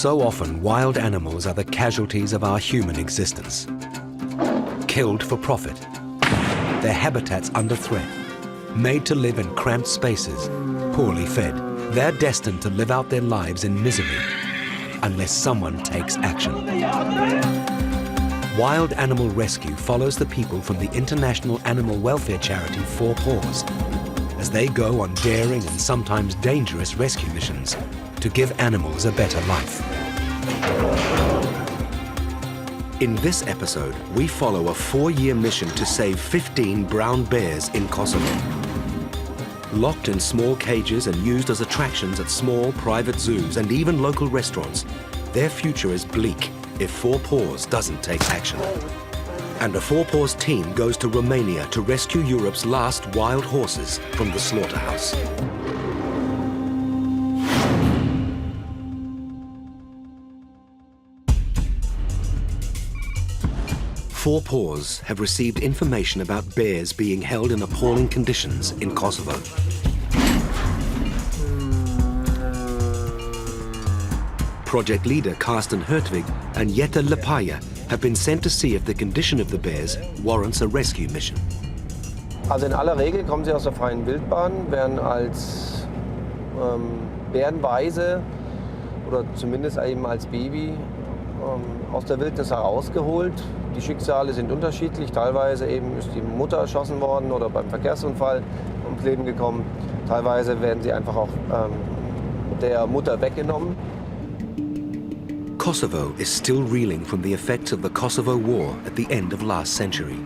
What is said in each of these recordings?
So often, wild animals are the casualties of our human existence. Killed for profit, their habitats under threat, made to live in cramped spaces, poorly fed. They're destined to live out their lives in misery unless someone takes action. Wild Animal Rescue follows the people from the international animal welfare charity Four Paws as they go on daring and sometimes dangerous rescue missions to give animals a better life. In this episode, we follow a 4-year mission to save 15 brown bears in Kosovo. Locked in small cages and used as attractions at small private zoos and even local restaurants, their future is bleak if Four Paws doesn't take action. And a Four Paws team goes to Romania to rescue Europe's last wild horses from the slaughterhouse. Four Paws have received information about bears being held in appalling conditions in Kosovo. Project leader Carsten Hertwig and Jette Lepaya have been sent to see if the condition of the bears warrants a rescue mission. Also in aller Regel kommen sie aus der freien Wildbahn, werden als Bärenweise oder zumindest eben als Baby aus der Wildnis herausgeholt. Die Schicksale sind unterschiedlich. Teilweise eben ist die Mutter erschossen worden oder beim Verkehrsunfall ums Leben gekommen. Teilweise werden sie einfach auch der Mutter weggenommen. Kosovo is still reeling from the effects of the Kosovo War at the end of last century.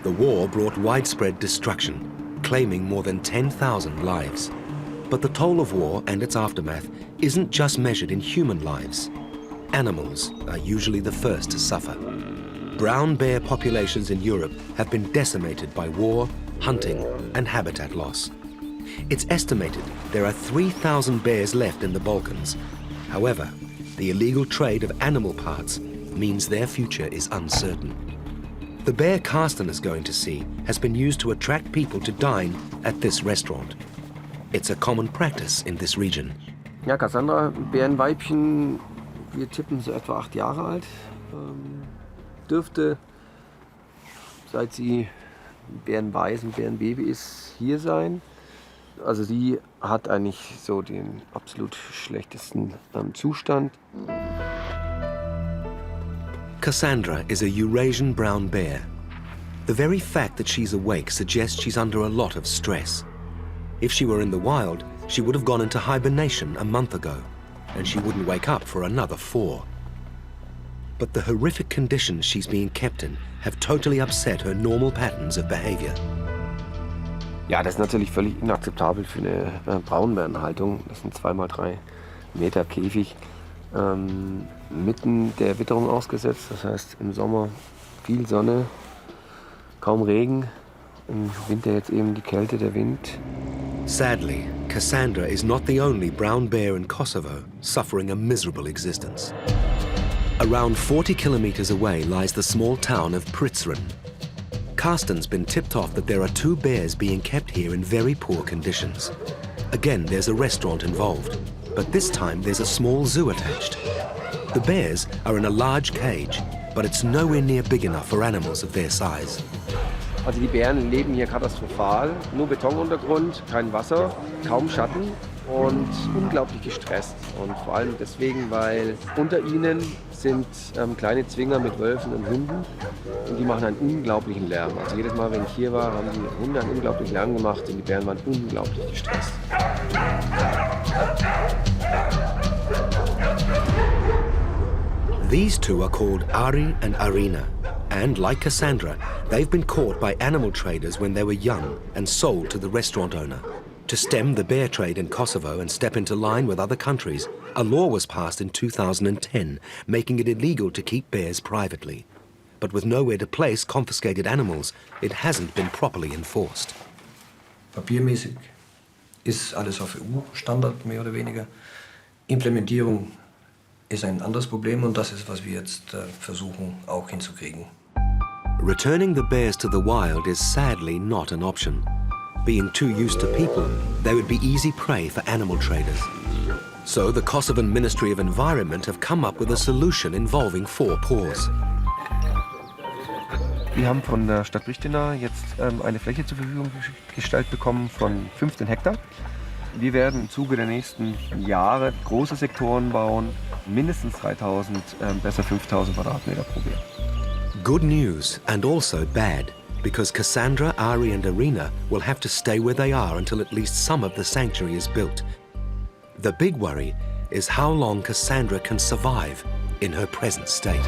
The war brought widespread destruction, claiming more than 10,000 lives. But the toll of war and its aftermath isn't just measured in human lives. Animals are usually the first to suffer. Brown bear populations in Europe have been decimated by war, hunting, and habitat loss. It's estimated there are 3,000 bears left in the Balkans. However, the illegal trade of animal parts means their future is uncertain. The bear Carsten is going to see has been used to attract people to dine at this restaurant. It's a common practice in this region. Ja, Cassandra, Bärenweibchen, wir tippen so etwa 8 Jahre alt. Dürfte, seit sie Bärenweis und Bärenbaby ist, hier sein. Also sie hat eigentlich so den absolut schlechtesten Zustand. Cassandra is a Eurasian brown bear. The very fact that she's awake suggests she's under a lot of stress. If she were in the wild, she would have gone into hibernation a month ago, and she wouldn't wake up for another 4. But the horrific conditions she's being kept in have totally upset her normal patterns of behavior. Ja, das ist natürlich völlig inakzeptabel für eine Braunbärenhaltung. Das sind 2x3 Meter Käfig, mitten der Witterung ausgesetzt. Das heißt im Sommer viel Sonne, kaum Regen, im Winter jetzt eben die Kälte, der Wind. Sadly, Cassandra is not the only brown bear in Kosovo suffering a miserable existence. Around 40 kilometers away lies the small town of Pristina. Carsten's been tipped off that there are 2 bears being kept here in very poor conditions. Again, there's a restaurant involved, but this time there's a small zoo attached. The bears are in a large cage, but it's nowhere near big enough for animals of their size. Also die Bären leben hier katastrophal, nur Betonuntergrund, kein Wasser, kaum Schatten und unglaublich gestresst. Und vor allem deswegen, weil unter ihnen sind kleine Zwinger mit Wölfen und Hunden und die machen einen unglaublichen Lärm. Also jedes Mal, wenn ich hier war, haben die Hunde einen unglaublichen Lärm gemacht und die Bären waren unglaublich gestresst. These 2 are called Ari and Arina, and like Cassandra, they've been caught by animal traders when they were young and sold to the restaurant owner. To stem the bear trade in Kosovo and step into line with other countries, a law was passed in 2010, making it illegal to keep bears privately. But with nowhere to place confiscated animals, it hasn't been properly enforced. Papiermäßig ist alles auf EU-Standard, mehr oder weniger. Implementierung ist ein anderes Problem und das ist, was wir jetzt versuchen auch hinzukriegen. Returning the bears to the wild is sadly not an option. Being too used to people, they would be easy prey for animal traders. So the Kosovan Ministry of Environment have come up with a solution involving Four Paws. Wir haben von der Stadt Pristina jetzt eine Fläche zur Verfügung gestellt bekommen von 15 Hektar. Wir werden im Zuge der nächsten Jahre große Sektoren bauen, mindestens 3000, besser 5000 Quadratmeter pro Bär. Good news and also bad, because Cassandra, Ari and Irina will have to stay where they are until at least some of the sanctuary is built. The big worry is how long Cassandra can survive in her present state.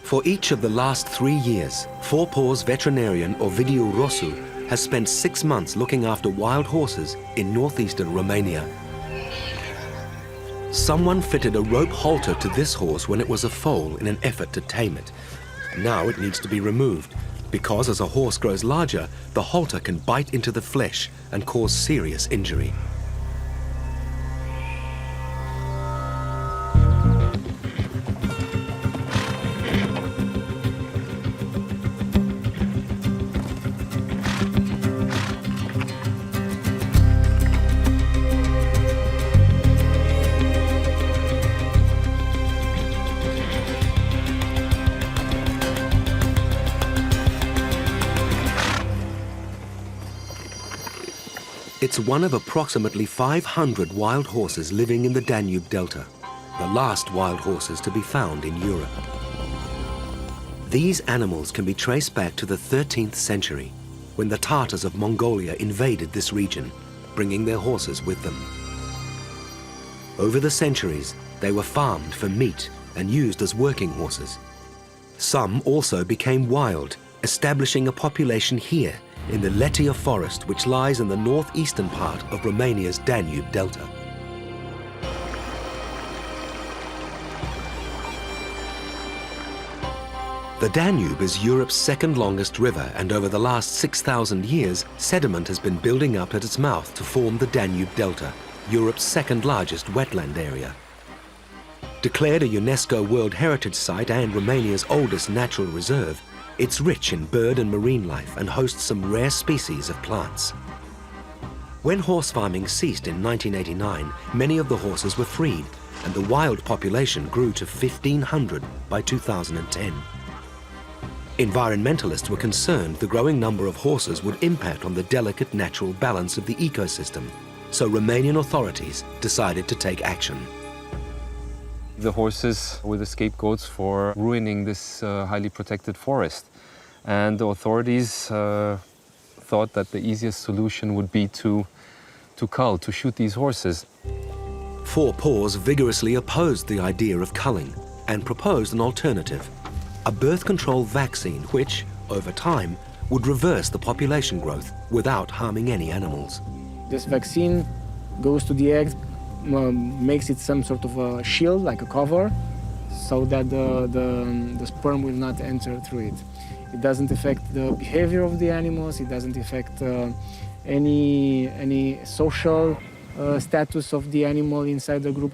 For each of the last 3 years, Four Paws veterinarian Ovidiu Roșu has spent 6 months looking after wild horses in northeastern Romania. Someone fitted a rope halter to this horse when it was a foal in an effort to tame it. Now it needs to be removed, because as a horse grows larger, the halter can bite into the flesh and cause serious injury. It's one of approximately 500 wild horses living in the Danube Delta, the last wild horses to be found in Europe. These animals can be traced back to the 13th century, when the Tatars of Mongolia invaded this region, bringing their horses with them. Over the centuries, they were farmed for meat and used as working horses. Some also became wild, establishing a population here in the Letiția forest, which lies in the northeastern part of Romania's Danube Delta. The Danube is Europe's second longest river, and over the last 6,000 years, sediment has been building up at its mouth to form the Danube Delta, Europe's second largest wetland area. Declared a UNESCO World Heritage Site and Romania's oldest natural reserve, it's rich in bird and marine life and hosts some rare species of plants. When horse farming ceased in 1989, many of the horses were freed, and the wild population grew to 1,500 by 2010. Environmentalists were concerned the growing number of horses would impact on the delicate natural balance of the ecosystem, so Romanian authorities decided to take action. The horses were the scapegoats for ruining this highly protected forest. And the authorities thought that the easiest solution would be to cull, to shoot these horses. Four Paws vigorously opposed the idea of culling and proposed an alternative, a birth control vaccine which, over time, would reverse the population growth without harming any animals. This vaccine goes to the eggs, makes it some sort of a shield, like a cover, so that the sperm will not enter through it. It doesn't affect the behavior of the animals, it doesn't affect any social status of the animal inside the group.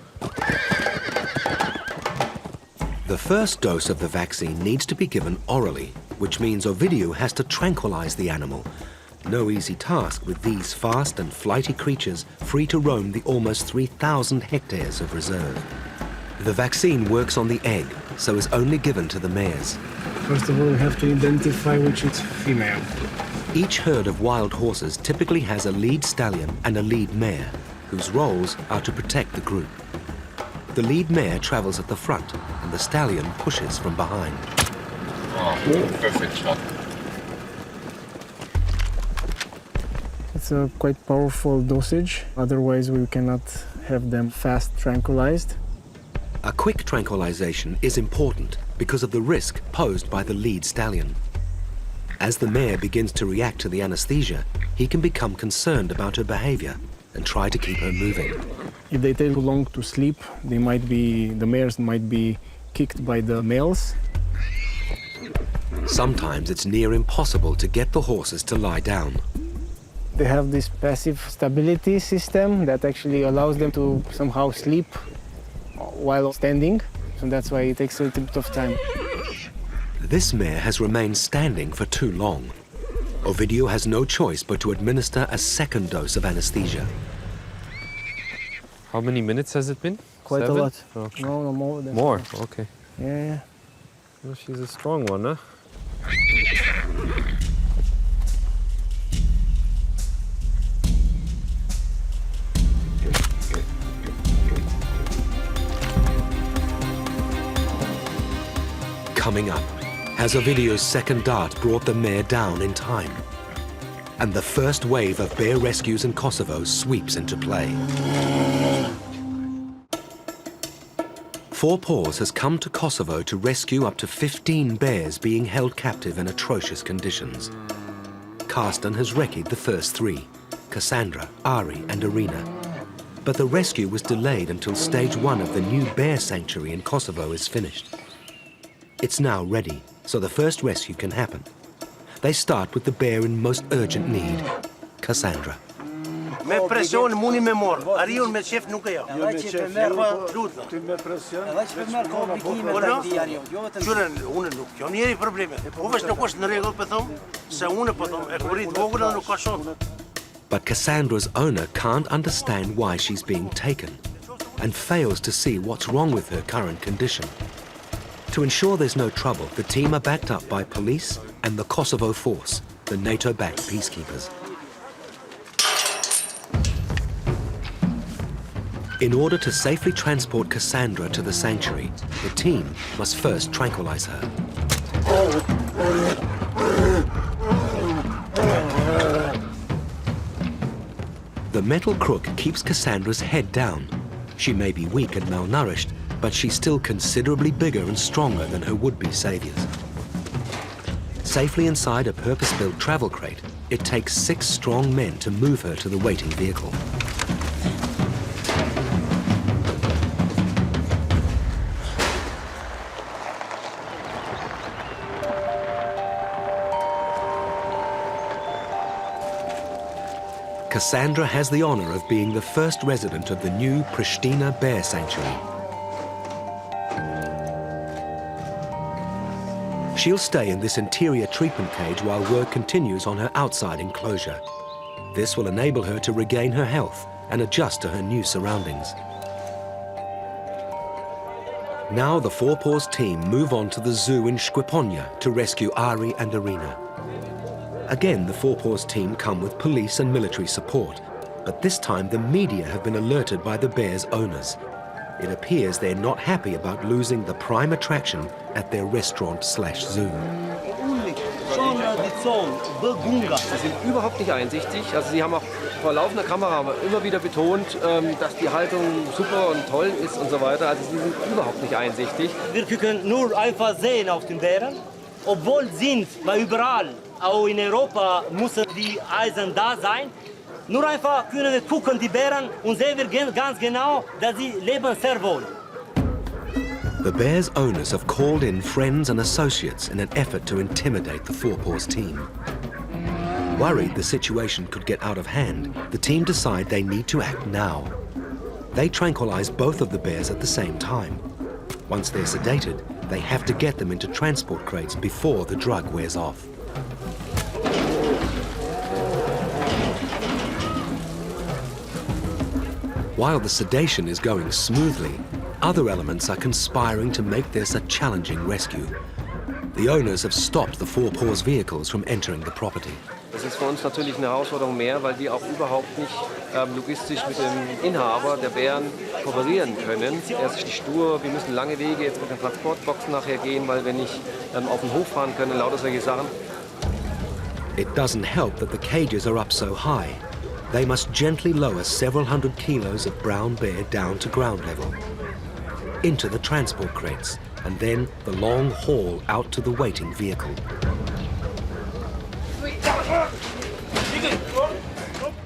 The first dose of the vaccine needs to be given orally, which means Ovidiu has to tranquilize the animal. No easy task with these fast and flighty creatures free to roam the almost 3,000 hectares of reserve. The vaccine works on the egg, so is only given to the mares. First of all, we have to identify which is female. Each herd of wild horses typically has a lead stallion and a lead mare, whose roles are to protect the group. The lead mare travels at the front, and the stallion pushes from behind. Oh, perfect shot. It's a quite powerful dosage, otherwise we cannot have them fast tranquilized. A quick tranquilization is important because of the risk posed by the lead stallion. As the mare begins to react to the anesthesia, he can become concerned about her behavior and try to keep her moving. If they take too long to sleep, the mares might be kicked by the males. Sometimes it's near impossible to get the horses to lie down. They have this passive stability system that actually allows them to somehow sleep while standing. So that's why it takes a little bit of time. This mare has remained standing for too long. Ovidiu has no choice but to administer a second dose of anesthesia. How many minutes has it been? Quite 7? a lot. Okay. No, more than More, 7. okay. Yeah. Well, she's a strong one, huh? Coming up, has Ovidiu's second dart brought the mare down in time? And the first wave of bear rescues in Kosovo sweeps into play. Four Paws has come to Kosovo to rescue up to 15 bears being held captive in atrocious conditions. Carsten has rescued the first 3, Cassandra, Ari and Irina. But the rescue was delayed until stage 1 of the new bear sanctuary in Kosovo is finished. It's now ready, so the first rescue can happen. They start with the bear in most urgent need, Cassandra. Me presion muni me mor. Ariun me qef nuk e jo. Qyren, unë nuk. Jo njeri probleme. Po vesh nuk është në rregull po thom, se unë po thom e kurit vogël dhe nuk ka shumë. But Cassandra's owner can't understand why she's being taken and fails to see what's wrong with her current condition. To ensure there's no trouble, the team are backed up by police and the Kosovo force, the NATO-backed peacekeepers. In order to safely transport Cassandra to the sanctuary, the team must first tranquilize her. The metal crook keeps Cassandra's head down. She may be weak and malnourished, but she's still considerably bigger and stronger than her would-be saviors. Safely inside a purpose-built travel crate, it takes 6 strong men to move her to the waiting vehicle. Cassandra has the honor of being the first resident of the new Pristina Bear Sanctuary. She'll stay in this interior treatment cage while work continues on her outside enclosure. This will enable her to regain her health and adjust to her new surroundings. Now the Four Paws team move on to the zoo in Shqiponia to rescue Ari and Irina. Again, the Four Paws team come with police and military support, but this time the media have been alerted by the bears' owners. It appears they're not happy about losing the prime attraction at their restaurant/zoo. Sie sind überhaupt nicht einsichtig. Also sie haben auch vor laufender Kamera immer wieder betont, dass die Haltung super und toll ist und so weiter. Also sie sind überhaupt nicht einsichtig. Wir können nur einfach sehen auf den Bären, obwohl sind wir überall, auch in Europa müssen die Eisen da sein. Nur einfach können wir gucken die Bären und sehen wir ganz genau, dass sie leben sehr wohl. The bears' owners have called in friends and associates in an effort to intimidate the Four Paws team. Worried the situation could get out of hand, the team decide they need to act now. They tranquilize both of the bears at the same time. Once they're sedated, they have to get them into transport crates before the drug wears off. While the sedation is going smoothly, other elements are conspiring to make this a challenging rescue. The owners have stopped the Four Paws vehicles from entering the property. Das ist für uns natürlich eine Herausforderung mehr, weil wir auch überhaupt nicht logistisch mit dem Inhaber der Bären kooperieren können. Er ist nicht stur, wir müssen lange Wege jetzt mit den Transportboxen nachher gehen, weil wir nicht auf den Hof fahren können, lauter solche Sachen. It doesn't help that the cages are up so high. They must gently lower several hundred kilos of brown bear down to ground level, into the transport crates, and then the long haul out to the waiting vehicle.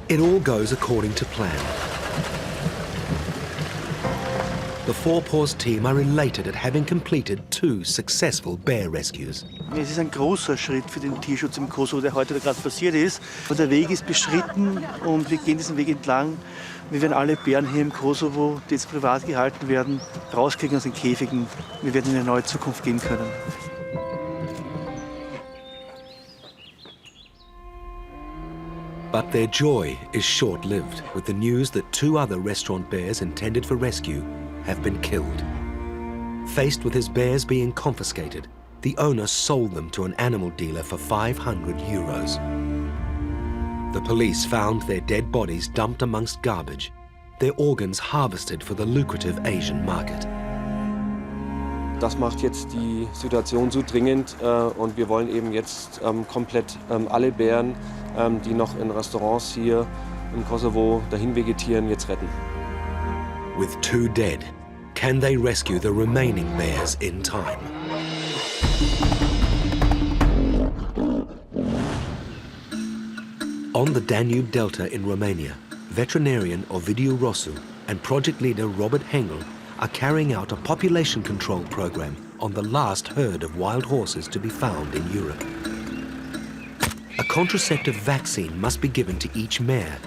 It all goes according to plan. the Four Paws team are elated at having completed 2 successful bear rescues. Es ist ein großer Schritt für den Tierschutz im Kosovo, der heute gerade passiert ist. Und der Weg ist beschritten und wir gehen diesen Weg entlang. Wir werden alle Bären hier im Kosovo, die jetzt privat gehalten werden, rauskriegen aus den Käfigen. Wir werden in eine neue Zukunft gehen können. But their joy is short-lived with the news that 2 other restaurant bears intended for rescue have been killed. Faced with his bears being confiscated, the owner sold them to an animal dealer for 500 euros. The police found their dead bodies dumped amongst garbage, their organs harvested for the lucrative Asian market. Das macht jetzt die Situation so dringend und wir wollen eben jetzt komplett alle Bären, die noch in Restaurants hier im Kosovo dahin vegetieren, jetzt retten. With 2 dead, can they rescue the remaining bears in time? On the Danube Delta in Romania, veterinarian Ovidiu Roșu and project leader Robert Hengel are carrying out a population control program on the last herd of wild horses to be found in Europe. A contraceptive vaccine must be given to each mare,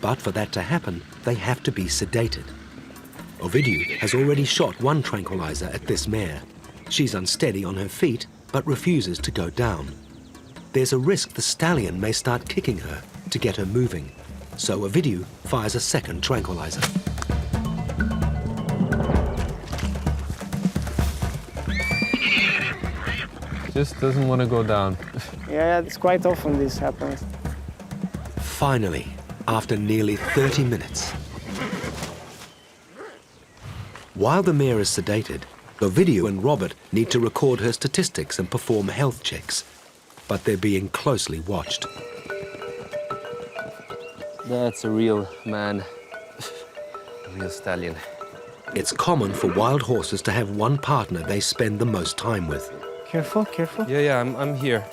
but for that to happen, they have to be sedated. Ovidiu has already shot 1 tranquilizer at this mare. She's unsteady on her feet, but refuses to go down. There's a risk the stallion may start kicking her to get her moving, so Ovidiu fires a 2nd tranquilizer. Just doesn't want to go down. Yeah, it's quite often this happens. Finally, after nearly 30 minutes. While the mare is sedated, Ovidiu and Robert need to record her statistics and perform health checks, but they're being closely watched. That's a real man, a real stallion. It's common for wild horses to have one partner they spend the most time with. Careful, careful. Yeah, I'm here.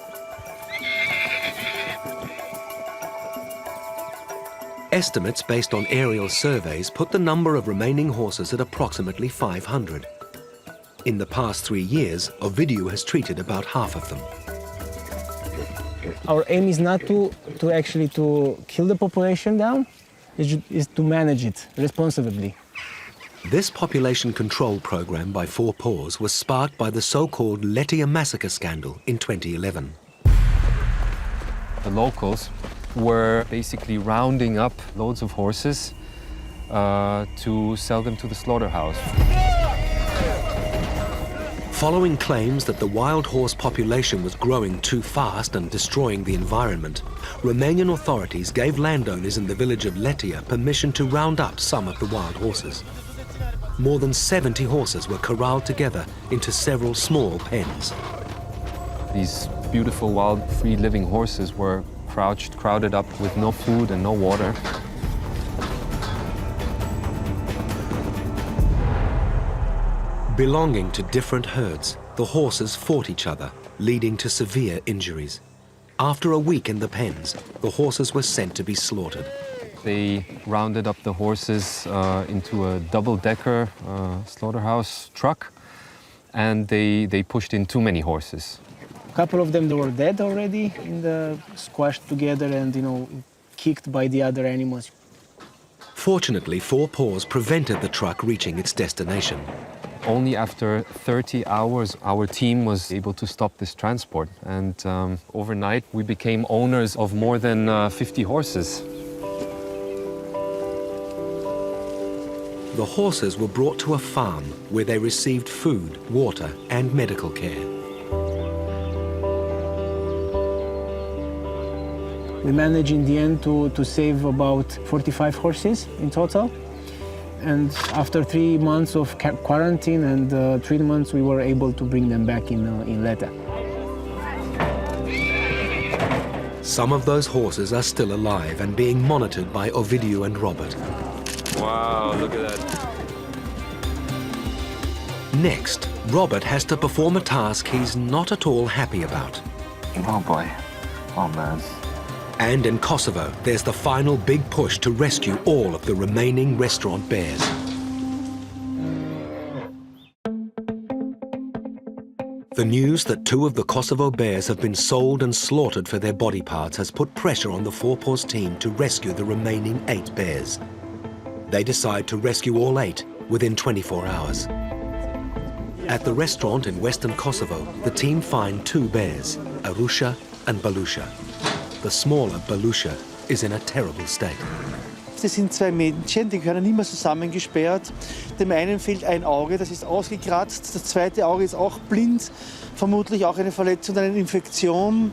Estimates based on aerial surveys put the number of remaining horses at approximately 500. In the past 3 years, Ovidiu has treated about half of them. Our aim is not to actually kill the population down, is to manage it responsibly. This population control program by Four Paws was sparked by the so-called Letiția massacre scandal in 2011. The locals were basically rounding up loads of horses to sell them to the slaughterhouse. Following claims that the wild horse population was growing too fast and destroying the environment, Romanian authorities gave landowners in the village of Letiția permission to round up some of the wild horses. More than 70 horses were corralled together into several small pens. These beautiful, wild, free-living horses were crowded up with no food and no water. Belonging to different herds, the horses fought each other, leading to severe injuries. After a week in the pens, the horses were sent to be slaughtered. They rounded up the horses into a double-decker slaughterhouse truck, and they pushed in too many horses. A couple of them, they were dead already, squashed together and, kicked by the other animals. Fortunately, Four Paws prevented the truck reaching its destination. Only after 30 hours, our team was able to stop this transport. And overnight, we became owners of more than 50 horses. The horses were brought to a farm where they received food, water, and medical care. We managed in the end to save about 45 horses in total. And after 3 months of quarantine and treatments, we were able to bring them back in Letiția. Some of those horses are still alive and being monitored by Ovidiu and Robert. Wow, look at that. Next, Robert has to perform a task he's not at all happy about. Oh boy. Oh man. And in Kosovo, there's the final big push to rescue all of the remaining restaurant bears. The news that 2 of the Kosovo bears have been sold and slaughtered for their body parts has put pressure on the Four Paws team to rescue the remaining 8 bears. They decide to rescue all 8 within 24 hours. At the restaurant in western Kosovo, the team find 2 bears, Arusha and Balusha. The smaller Balusha is in a terrible state. Das sind 2 Männchen, die gehören immer zusammengesperrt. Dem einen fehlt ein Auge, das ist ausgekratzt. Das zweite Auge ist auch blind, vermutlich auch eine Verletzung, eine Infektion.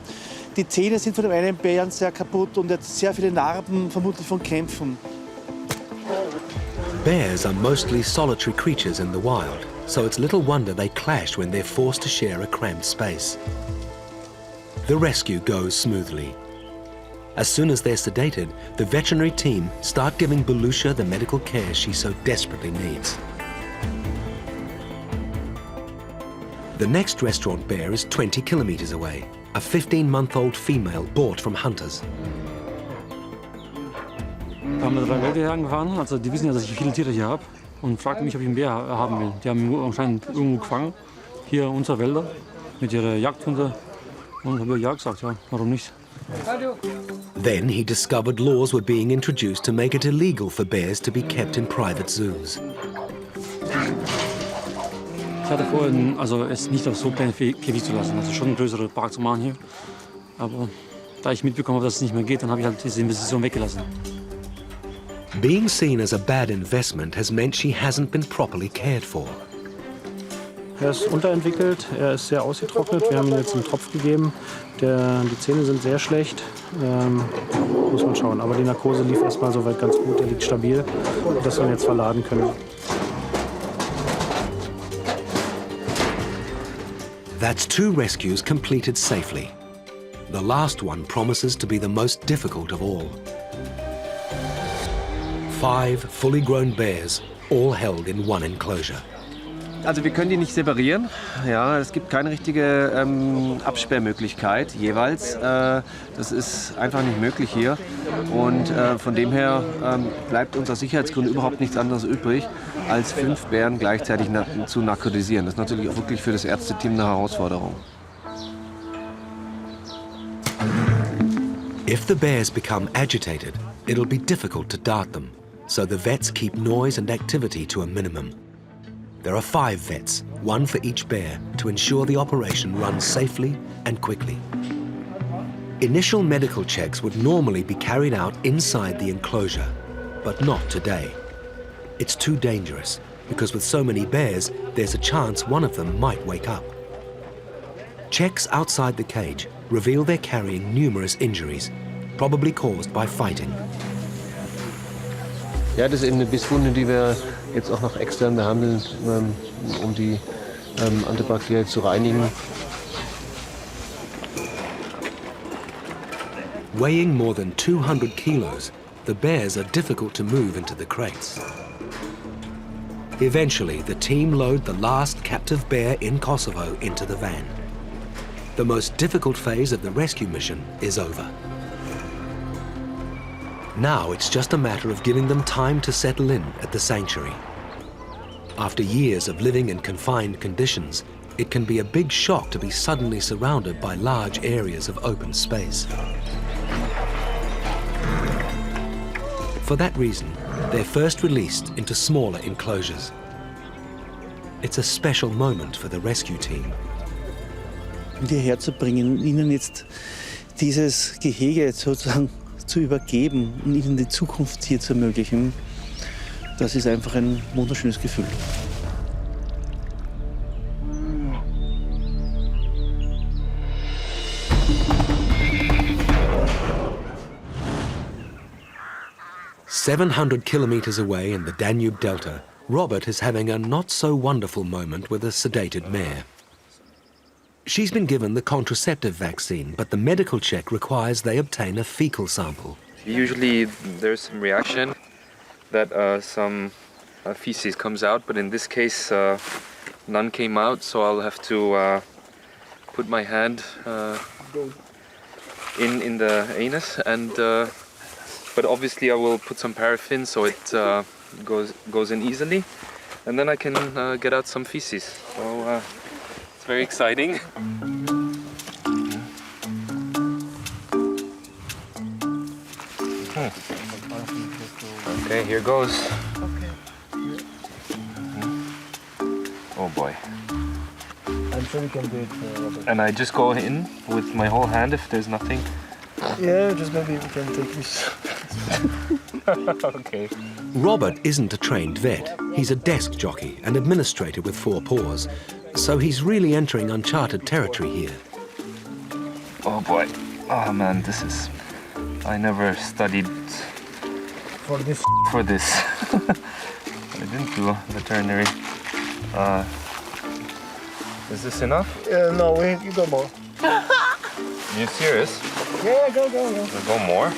Die Zähne sind von dem einen Bären sehr kaputt und er hat sehr viele Narben, vermutlich von Kämpfen. Bears are mostly solitary creatures in the wild, so it's little wonder they clash when they're forced to share a cramped space. The rescue goes smoothly. As soon as they're sedated, the veterinary team start giving Balusha the medical care she so desperately needs. The next restaurant bear is 20 kilometers away, a 15-month-old female bought from hunters. Da haben wir 3 Leute angefahren, also die wissen ja, dass ich viele Tiere hier habe und fragten mich, ob ich einen Bär haben will. Die haben ihn anscheinend irgendwo gefangen, hier in unseren Wäldern, mit ihren Jagdhunden. Und habe ja gesagt, ja, warum nicht? Then he discovered laws were being introduced to make it illegal for bears to be kept in private zoos. Ich hatte vorhin, also es nicht auf so kleine Käfig zu lassen, also schon einen größeren Park zu machen hier. Aber da ich mitbekommen habe, dass es nicht mehr geht, dann habe ich halt diese Investition weggelassen. Being seen as a bad investment has meant she hasn't been properly cared for. Er ist unterentwickelt, er ist sehr ausgetrocknet. Wir haben ihm jetzt einen Tropf gegeben. Die Zähne sind sehr schlecht, muss man schauen. Aber die Narkose lief erstmal soweit ganz gut, er liegt stabil, dass wir ihn jetzt verladen können. That's 2 rescues completed safely. The last one promises to be the most difficult of all. 5 fully grown bears, all held in one enclosure. Also wir können die nicht separieren. Ja, es gibt keine richtige Absperrmöglichkeit jeweils. Das ist einfach nicht möglich hier. Und von dem her bleibt uns aus Sicherheitsgründen überhaupt nichts anderes übrig, als 5 Bären gleichzeitig zu narkotisieren. Das ist natürlich auch wirklich für das Ärzteteam eine Herausforderung. If the bears become agitated, it'll be difficult to dart them. So the vets keep noise and activity to a minimum. There are 5 vets, 1 for each bear, to ensure the operation runs safely and quickly. Initial medical checks would normally be carried out inside the enclosure, but not today. It's too dangerous, because with so many bears, there's a chance one of them might wake up. Checks outside the cage reveal they're carrying numerous injuries, probably caused by fighting. Ja, das ist eben eine Bisswunde, die wir jetzt auch noch extern behandeln, um die antibakteriell zu reinigen. Weighing more than 200 kilos, the bears are difficult to move into the crates. Eventually, the team load the last captive bear in Kosovo into the van. The most difficult phase of the rescue mission is over. Now it's just a matter of giving them time to settle in at the sanctuary. After years of living in confined conditions, it can be a big shock to be suddenly surrounded by large areas of open space. For that reason, they're first released into smaller enclosures. It's a special moment for the rescue team. Hierher zu bringen, ihnen jetzt dieses Gehege sozusagen zu übergeben und ihnen die Zukunft hier zu ermöglichen, das ist einfach ein wunderschönes Gefühl. "700 kilometers away in the Danube Delta, Robert is having a not-so-wonderful moment with a sedated mare. She's been given the contraceptive vaccine, but the medical check requires they obtain a fecal sample. Usually there's some reaction that some feces comes out, but in this case none came out, so I'll have to put my hand in the anus, and but obviously I will put some paraffin so it goes in easily, and then I can get out some feces. So it's very exciting. Okay, here goes. Oh boy. I'm sure you can do it, Robert. And I just go in with my whole hand if there's nothing. Yeah, just maybe we can take this. Okay. Robert isn't a trained vet. He's a desk jockey and administrator with Four Paws, so he's really entering uncharted territory here. Oh boy. Oh man, this is... I never studied For this. for this. I didn't do veterinary. Is this enough? No, you go more. Are you serious? Yeah, go. Will go more?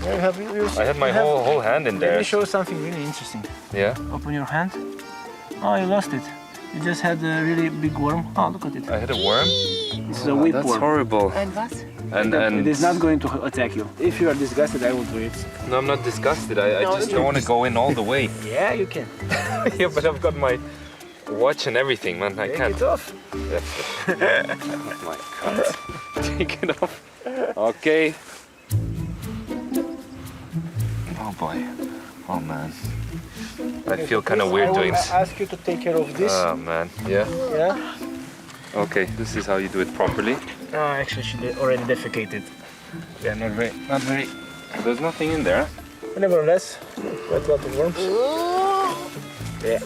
Yeah, I had my whole hand in Let there. me show something really interesting. Yeah? Open your hand. Oh, you lost it. You just had a really big worm. Oh, look at it. I had a worm? This is a whip That's worm. horrible. And what? And It is not going to attack you. If you are disgusted, I will do it. No, I'm not disgusted. I just don't want to go in all the way. Yeah, you can. Yeah, but I've got my watch and everything, man. I Take can't. it off. Oh my God. Take it off. Okay. Oh boy. Oh man. I feel kind of weird doing this. I will ask you to take care of this. Oh man. Yeah. Yeah? Okay, this is how you do it properly. Oh, actually, she already defecated. Yeah, not very. There's nothing in there. But nevertheless, quite a lot of worms. Yeah.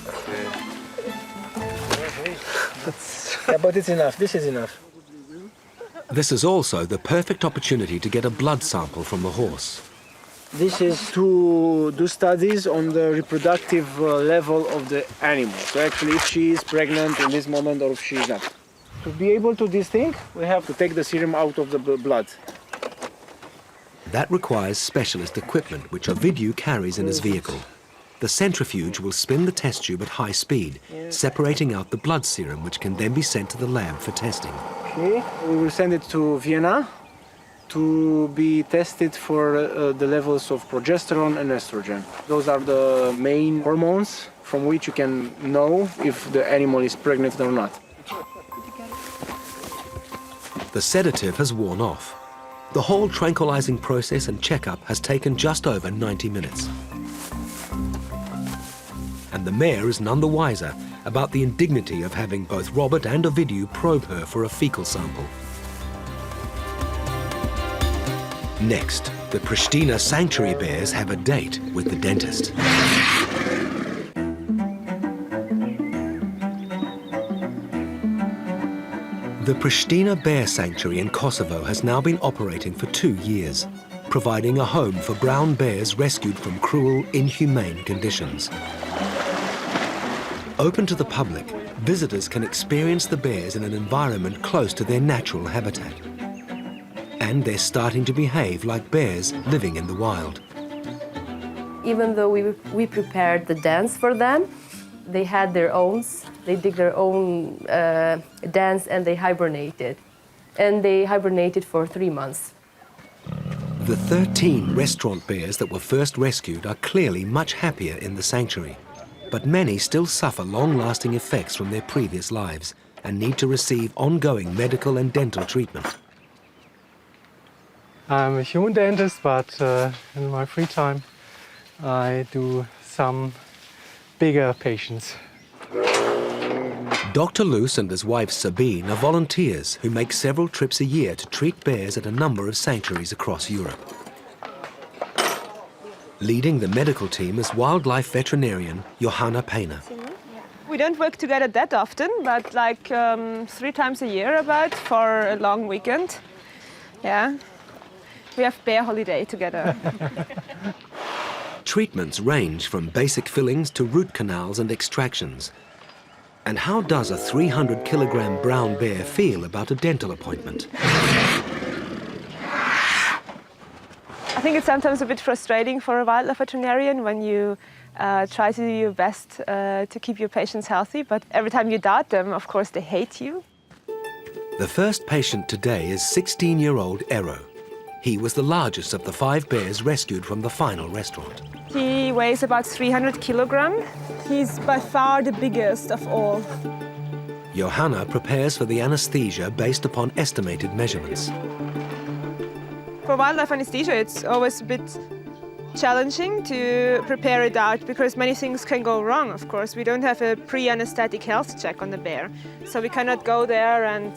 Yeah, but it's enough. This is enough. This is also the perfect opportunity to get a blood sample from the horse. This is to do studies on the reproductive level of the animal. So actually, if she is pregnant in this moment or if she is not. To be able to do this thing, we have to take the serum out of the blood. That requires specialist equipment, which Ovidiu carries in his vehicle. The centrifuge will spin the test tube at high speed, separating out the blood serum, which can then be sent to the lab for testing. Okay, we will send it to Vienna to be tested for the levels of progesterone and estrogen. Those are the main hormones from which you can know if the animal is pregnant or not. The sedative has worn off. The whole tranquilizing process and checkup has taken just over 90 minutes. And the mare is none the wiser about the indignity of having both Robert and Ovidiu probe her for a fecal sample. Next, the Pristina Sanctuary bears have a date with the dentist. The Pristina Bear Sanctuary in Kosovo has now been operating for 2 years, providing a home for brown bears rescued from cruel, inhumane conditions. Open to the public, visitors can experience the bears in an environment close to their natural habitat. And they're starting to behave like bears living in the wild. Even though we prepared the dance for them, they had their own. They did their own dance and they hibernated. And they hibernated for 3 months. The 13 restaurant bears that were first rescued are clearly much happier in the sanctuary. But many still suffer long-lasting effects from their previous lives and need to receive ongoing medical and dental treatment. I'm a human dentist, but in my free time I do some bigger patients. Dr. Luce and his wife Sabine are volunteers who make several trips a year to treat bears at a number of sanctuaries across Europe. Leading the medical team is wildlife veterinarian Johanna Painer. We don't work together that often, but like 3 times a year about for a long weekend. Yeah, we have bear holiday together. Treatments range from basic fillings to root canals and extractions. And how does a 300-kilogram brown bear feel about a dental appointment? I think it's sometimes a bit frustrating for a wildlife veterinarian when you try to do your best to keep your patients healthy, but every time you doubt them, of course, they hate you. The first patient today is 16-year-old Ero. He was the largest of the 5 bears rescued from the final restaurant. He weighs about 300 kilograms. He's by far the biggest of all. Johanna prepares for the anesthesia based upon estimated measurements. For wildlife anesthesia, it's always a bit challenging to prepare it out because many things can go wrong, of course. We don't have a pre-anesthetic health check on the bear, so we cannot go there and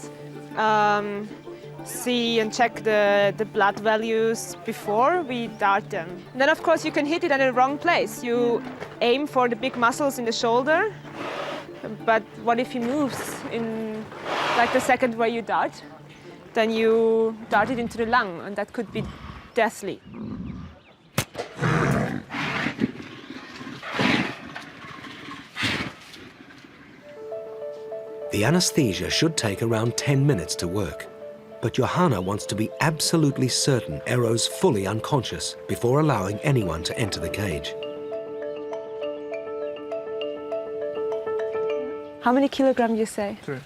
see and check the blood values before we dart them. And then, of course, you can hit it at the wrong place. You aim for the big muscles in the shoulder, but what if he moves in like the second where you dart? Then you dart it into the lung, and that could be deathly. The anesthesia should take around 10 minutes to work, but Johanna wants to be absolutely certain Ero's fully unconscious before allowing anyone to enter the cage. How many kilograms you say? 3.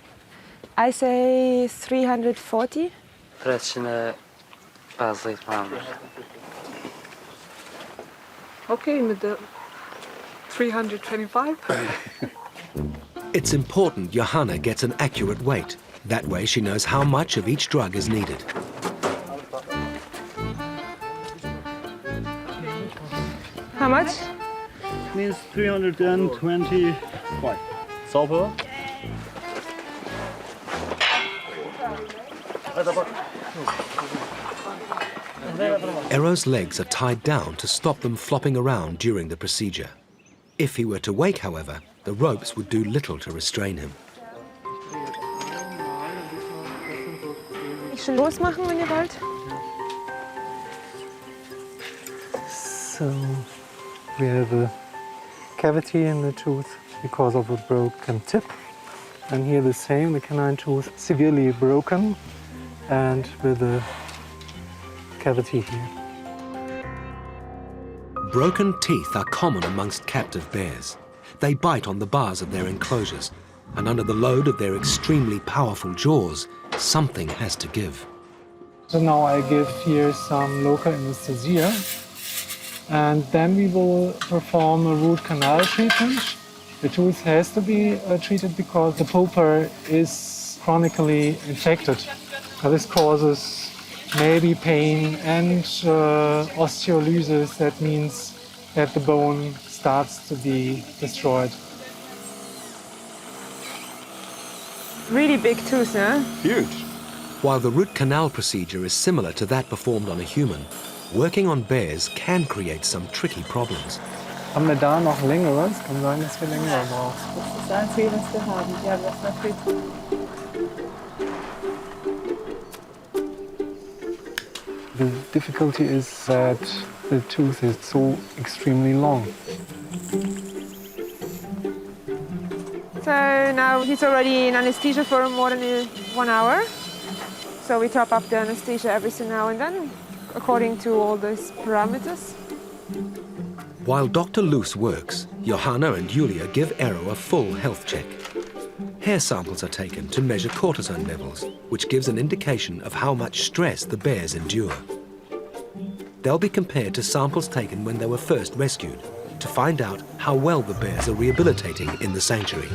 I say 340. Pristina Bear Sanctuary. Okay, mit der 325. It's important Johanna gets an accurate weight. That way she knows how much of each drug is needed. How much? Means 325. Sauber. Ero's legs are tied down to stop them flopping around during the procedure. If he were to wake, however, the ropes would do little to restrain him. Ich schon losmachen, wenn ihr wollt. So we have a cavity in the tooth because of a broken tip. And here the same, the canine tooth severely broken and with a cavity here. Broken teeth are common amongst captive bears. They bite on the bars of their enclosures, and under the load of their extremely powerful jaws, something has to give. So now I give here some local anesthesia, and then we will perform a root canal treatment. The tooth has to be treated because the pulpa is chronically infected. This causes maybe pain and osteolysis. That means that the bone starts to be destroyed. Really big tooth, huh? Huge. While the root canal procedure is similar to that performed on a human, working on bears can create some tricky problems. Haben wir da noch längeres? Kann sein, dass wir länger brauchen. Das ist das Einzige, was wir haben. Wir haben das natürlich. The difficulty is that the tooth is so extremely long. So now he's already in anesthesia for more than 1 hour. So we top up the anesthesia every so now and then, according to all these parameters. While Dr. Loos works, Johanna and Julia give Ero a full health check. Hair samples are taken to measure cortisone levels, which gives an indication of how much stress the bears endure. They'll be compared to samples taken when they were first rescued to find out how well the bears are rehabilitating in the sanctuary.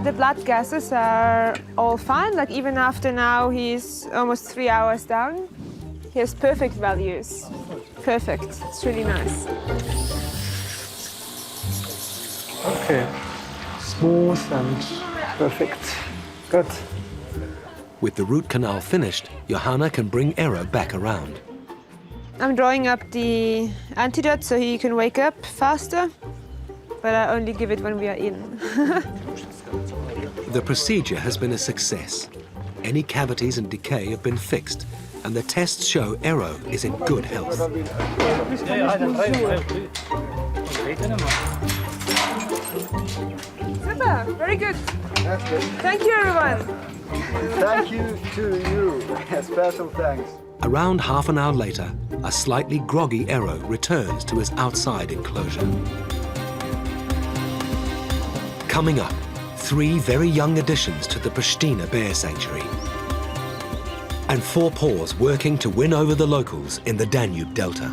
The blood gases are all fine, like even after now he's almost 3 hours down. He has perfect values. Perfect. It's really nice. Okay. Smooth and perfect. Good. With the root canal finished, Johanna can bring Ero back around. I'm drawing up the antidote so he can wake up faster, but I only give it when we are in. The procedure has been a success. Any cavities and decay have been fixed, and the tests show Ero is in good health. Super, very good. Thank you, everyone. Thank you to you. Special thanks. Around half an hour later, a slightly groggy Ero returns to his outside enclosure. Coming up, 3 very young additions to the Pristina Bear Sanctuary. And Four Paws working to win over the locals in the Danube Delta.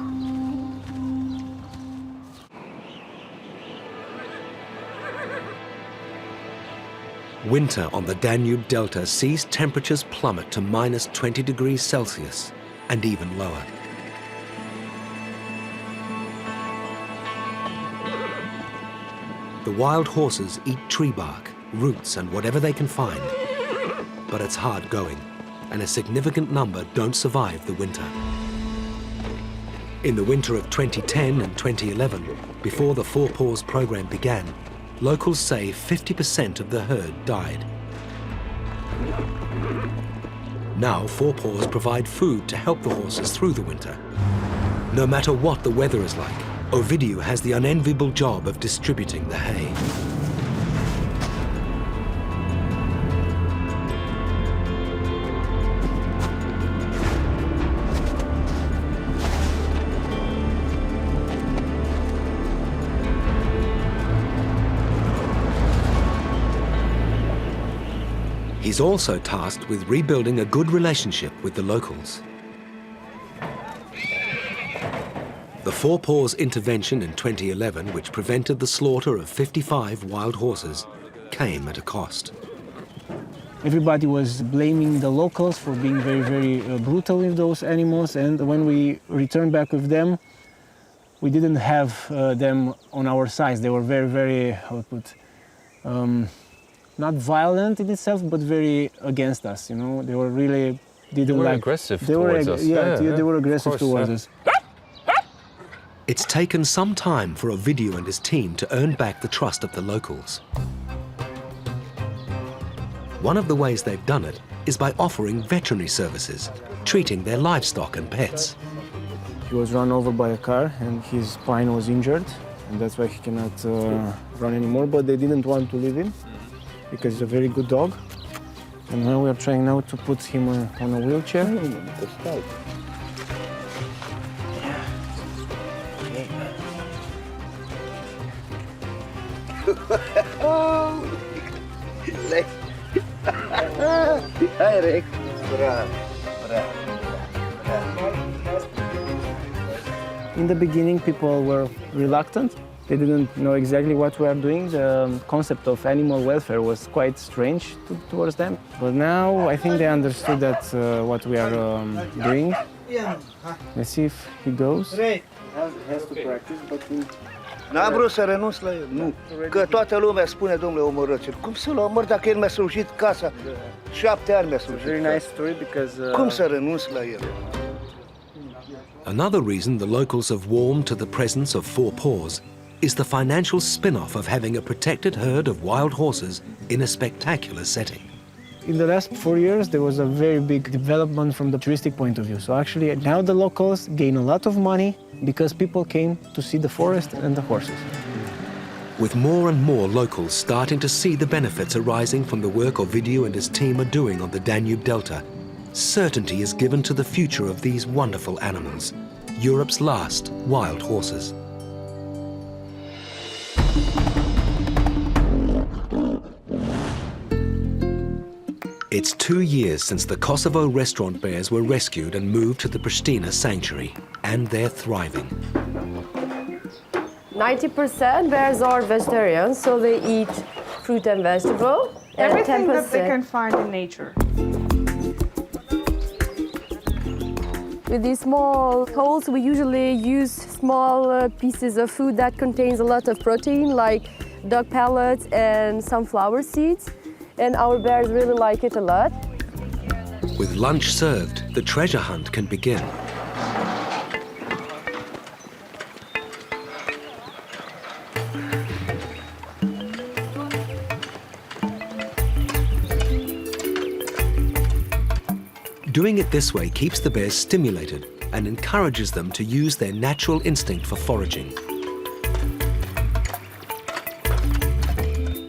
Winter on the Danube Delta sees temperatures plummet to minus 20 degrees Celsius and even lower. The wild horses eat tree bark, roots, and whatever they can find. But it's hard going, and a significant number don't survive the winter. In the winter of 2010 and 2011, before the Four Paws program began, locals say 50% of the herd died. Now Four Paws provide food to help the horses through the winter. No matter what the weather is like, Ovidiu has the unenviable job of distributing the hay. He's also tasked with rebuilding a good relationship with the locals. The Four Paws intervention in 2011, which prevented the slaughter of 55 wild horses, came at a cost. Everybody was blaming the locals for being very, very brutal with those animals, and when we returned back with them, we didn't have them on our side. They were very, very, how to put, not violent in itself, but very against us. You know, they were really didn't like. Aggressive they were towards us. They were aggressive towards us. It's taken some time for Ovidiu and his team to earn back the trust of the locals. One of the ways they've done it is by offering veterinary services, treating their livestock and pets. He was run over by a car and his spine was injured, and that's why he cannot run anymore, but they didn't want to leave him because he's a very good dog. And now we are trying now to put him on a wheelchair. Hai, Rex. In the beginning, people were reluctant. They didn't know exactly what we are doing. The concept of animal welfare was quite strange towards them. But now I think they understood that what we are doing. Let's see if he goes. He has to practice, but n-am vrut să renunț la el, nu. Că toată lumea spune, domnule, omorâți-l. Cum să-l omor dacă el mi-a slujit casa? 7 ani mi-a slujit. Very nice story because. Cum să renunț la el? Another reason the locals have warmed to the presence of Four Paws is the financial spin-off of having a protected herd of wild horses in a spectacular setting. In the last 4 years, there was a very big development from the touristic point of view. So actually, now the locals gain a lot of money because people came to see the forest and the horses. With more and more locals starting to see the benefits arising from the work Ovidiu and his team are doing on the Danube Delta, certainty is given to the future of these wonderful animals, Europe's last wild horses. It's 2 years since the Kosovo restaurant bears were rescued and moved to the Pristina Sanctuary, and they're thriving. 90% bears are vegetarians, so they eat fruit and vegetable. Everything and 10%. that they can find in nature. With these small holes, we usually use small pieces of food that contains a lot of protein, like dog pellets and sunflower seeds. And our bears really like it a lot. With lunch served, the treasure hunt can begin. Doing it this way keeps the bears stimulated and encourages them to use their natural instinct for foraging.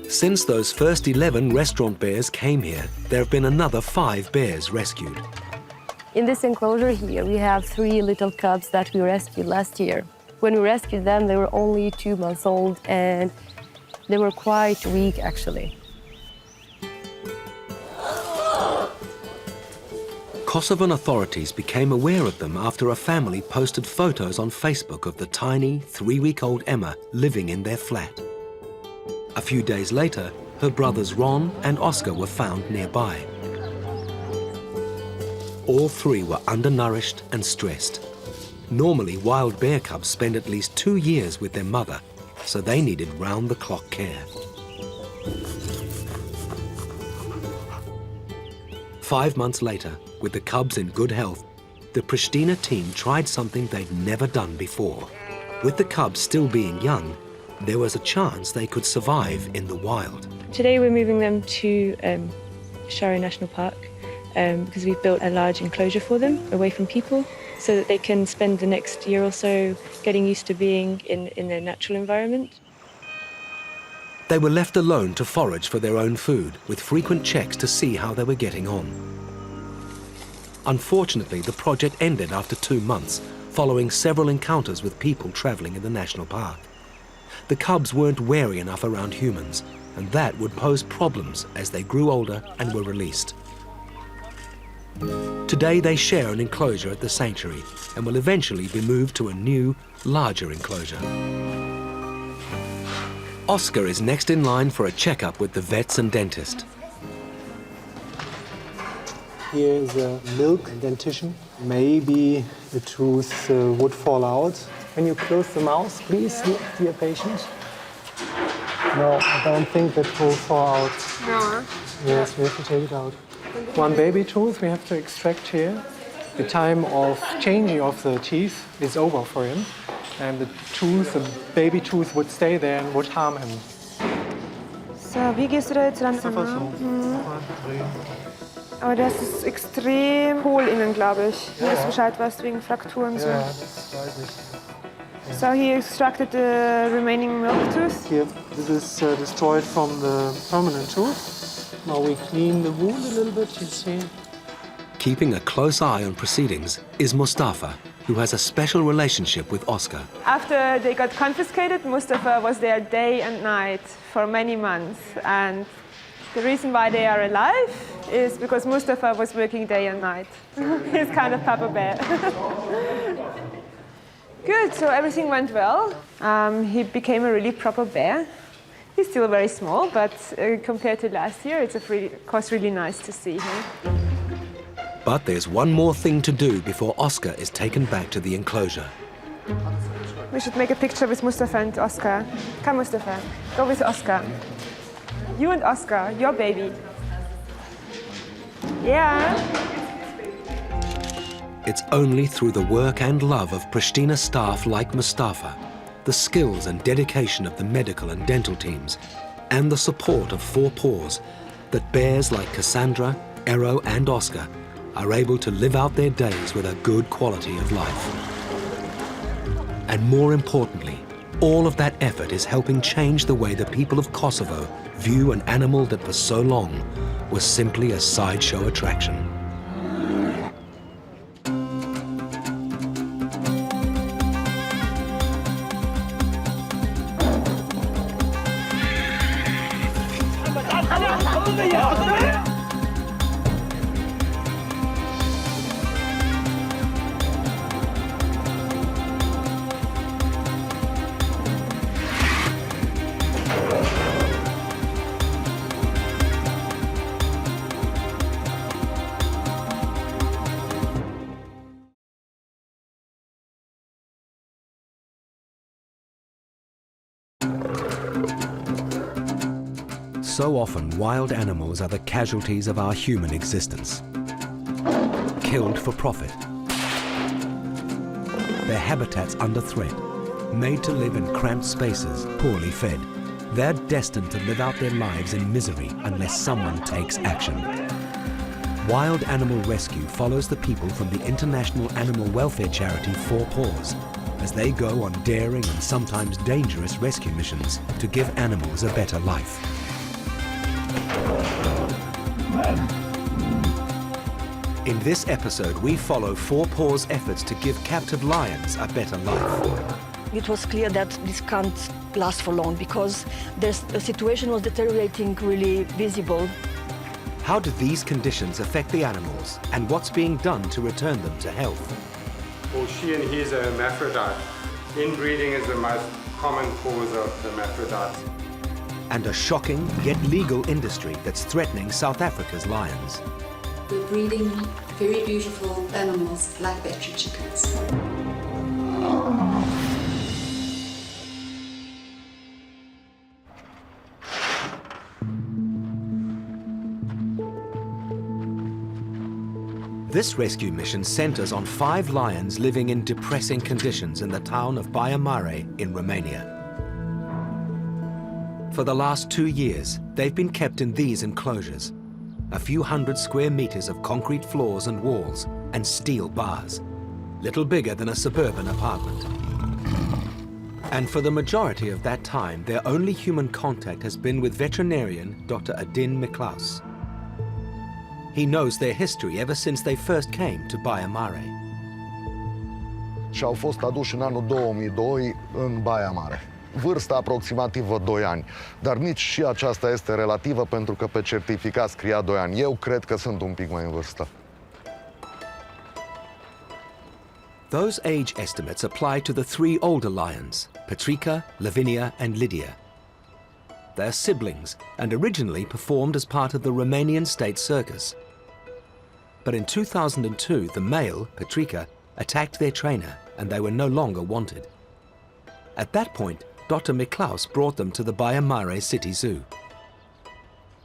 Since those first 11 restaurant bears came here, there have been another 5 bears rescued. In this enclosure here, we have 3 little cubs that we rescued last year. When we rescued them, they were only 2 months old, and they were quite weak, actually. Kosovan authorities became aware of them after a family posted photos on Facebook of the tiny 3-week-old Emma living in their flat. A few days later, her brothers Ron and Oscar were found nearby. All three were undernourished and stressed. Normally, wild bear cubs spend at least 2 years with their mother, so they needed round-the-clock care. 5 months later, with the cubs in good health, the Pristina team tried something they'd never done before. With the cubs still being young, there was a chance they could survive in the wild. Today we're moving them to Shari National Park because we've built a large enclosure for them away from people so that they can spend the next year or so getting used to being in their natural environment. They were left alone to forage for their own food, with frequent checks to see how they were getting on. Unfortunately, the project ended after 2 months, following several encounters with people traveling in the national park. The cubs weren't wary enough around humans, and that would pose problems as they grew older and were released. Today they share an enclosure at the sanctuary and will eventually be moved to a new, larger enclosure. Oscar is next in line for a checkup with the vets and dentist. Here is a milk dentition. Maybe the tooth would fall out. Can you close the mouth, please, dear patient? No, I don't think that will fall out. No. Yes, we have to take it out. One baby tooth we have to extract here. The time of changing of the teeth is over for him. And the baby tooth would stay there and would harm him. So, wie gehst du da jetzt ran? Aber das ist extrem hohl innen, glaube ich. Nur, dass du Bescheid weißt, wegen Frakturen so. Ja, das weiß ich. So he extracted the remaining milk tooth. Here, this is destroyed from the permanent tooth. Now we clean the wound a little bit, you see. Keeping a close eye on proceedings is Mustafa, who has a special relationship with Oscar. After they got confiscated, Mustafa was there day and night for many months. And the reason why they are alive is because Mustafa was working day and night. He's kind of Papa Bear. Good, so everything went well. He became a really proper bear. He's still very small, but compared to last year, it's of course really nice to see him. But there's one more thing to do before Oscar is taken back to the enclosure. We should make a picture with Mustafa and Oscar. Come, Mustafa, go with Oscar. You and Oscar, your baby. Yeah. It's only through the work and love of Pristina staff like Mustafa, the skills and dedication of the medical and dental teams, and the support of Four Paws that bears like Cassandra, Ero and Oscar are able to live out their days with a good quality of life. And more importantly, all of that effort is helping change the way the people of Kosovo view an animal that for so long was simply a sideshow attraction. So often, wild animals are the casualties of our human existence. Killed for profit. Their habitats under threat. Made to live in cramped spaces, poorly fed. They're destined to live out their lives in misery unless someone takes action. Wild Animal Rescue follows the people from the international animal welfare charity Four Paws as they go on daring and sometimes dangerous rescue missions to give animals a better life. In this episode, we follow Four Paws' efforts to give captive lions a better life. It was clear that this can't last for long because the situation was deteriorating really visible. How do these conditions affect the animals, and what's being done to return them to health? Well, she and he is a hermaphrodite. Inbreeding is the most common cause of hermaphrodites. and a shocking yet legal industry that's threatening South Africa's lions. We're breeding very beautiful animals like battery chickens. This rescue mission centers on 5 lions living in depressing conditions in the town of Baia Mare in Romania. For the last 2 years, they've been kept in these enclosures, a few hundred square meters of concrete floors and walls and steel bars, little bigger than a suburban apartment. And for the majority of that time, their only human contact has been with veterinarian Dr. Adin Miklaus. He knows their history ever since they first came to Baia Mare. Și au fost aduși în anul 2002 în Baia Mare. Vârsta aproximativă 2 ani, dar nici și aceasta este relativă pentru că pe certificat scria 2 ani. Eu cred că sunt un pic mai în vârstă. Those age estimates apply to the 3 older lions, Petrica, Lavinia and Lydia. They're siblings and originally performed as part of the Romanian state circus. But in 2002, the male, Petrica, attacked their trainer and they were no longer wanted. At that point, Dr. Miklaus brought them to the Baia Mare City Zoo.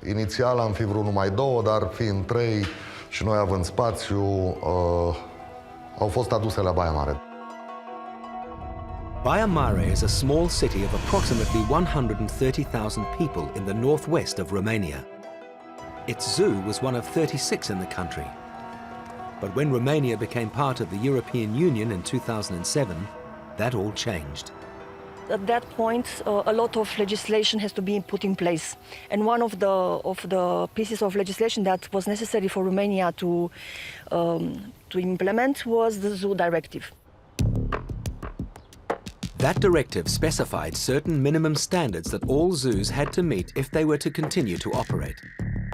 Inițial am fi vrut numai 2, dar fiind 3 și noi având spațiu, au fost aduse la Baia Mare. Baia Mare is a small city of approximately 130,000 people in the northwest of Romania. Its zoo was one of 36 in the country. But when Romania became part of the European Union in 2007, that all changed. At that point, a lot of legislation has to be put in place. And one of the pieces of legislation that was necessary for Romania to implement was the Zoo Directive. That directive specified certain minimum standards that all zoos had to meet if they were to continue to operate,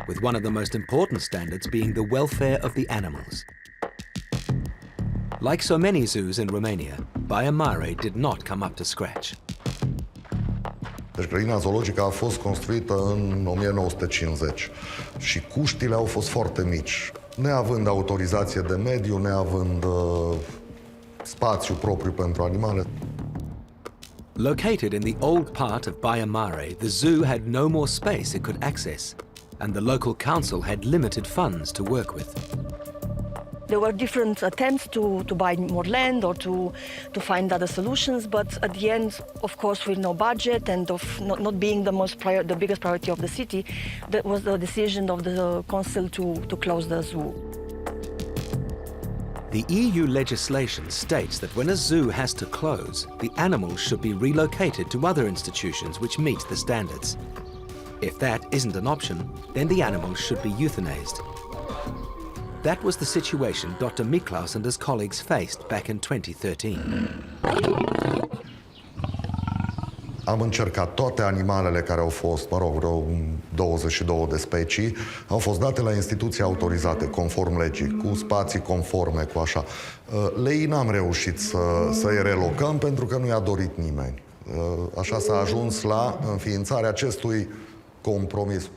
with one of the most important standards being the welfare of the animals. Like so many zoos in Romania, Baia Mare did not come up to scratch. Deci grădina zoologică a fost construită în 1950 și cuștile au fost foarte mici. Neavând autorizație de mediu, neavând spațiu propriu pentru animale. Located in the old part of Baia Mare, the zoo had no more space it could access, and the local council had limited funds to work with. There were different attempts to buy more land or to find other solutions, but at the end, of course, with no budget and of not being the biggest priority of the city, that was the decision of the council to close the zoo. The EU legislation states that when a zoo has to close, the animals should be relocated to other institutions which meet the standards. If that isn't an option, then the animals should be euthanized. That was the situation Dr. Miklaus and his colleagues faced back in 2013. Am încercat toate animalele care au fost, mă rog, vreo 22 de specii, au fost date la instituții autorizate, conform legii, cu spații conforme, cu așa. Leii n-am reușit să-i relocăm pentru că nu i-a dorit nimeni. Așa s-a ajuns la înființarea acestui compromis.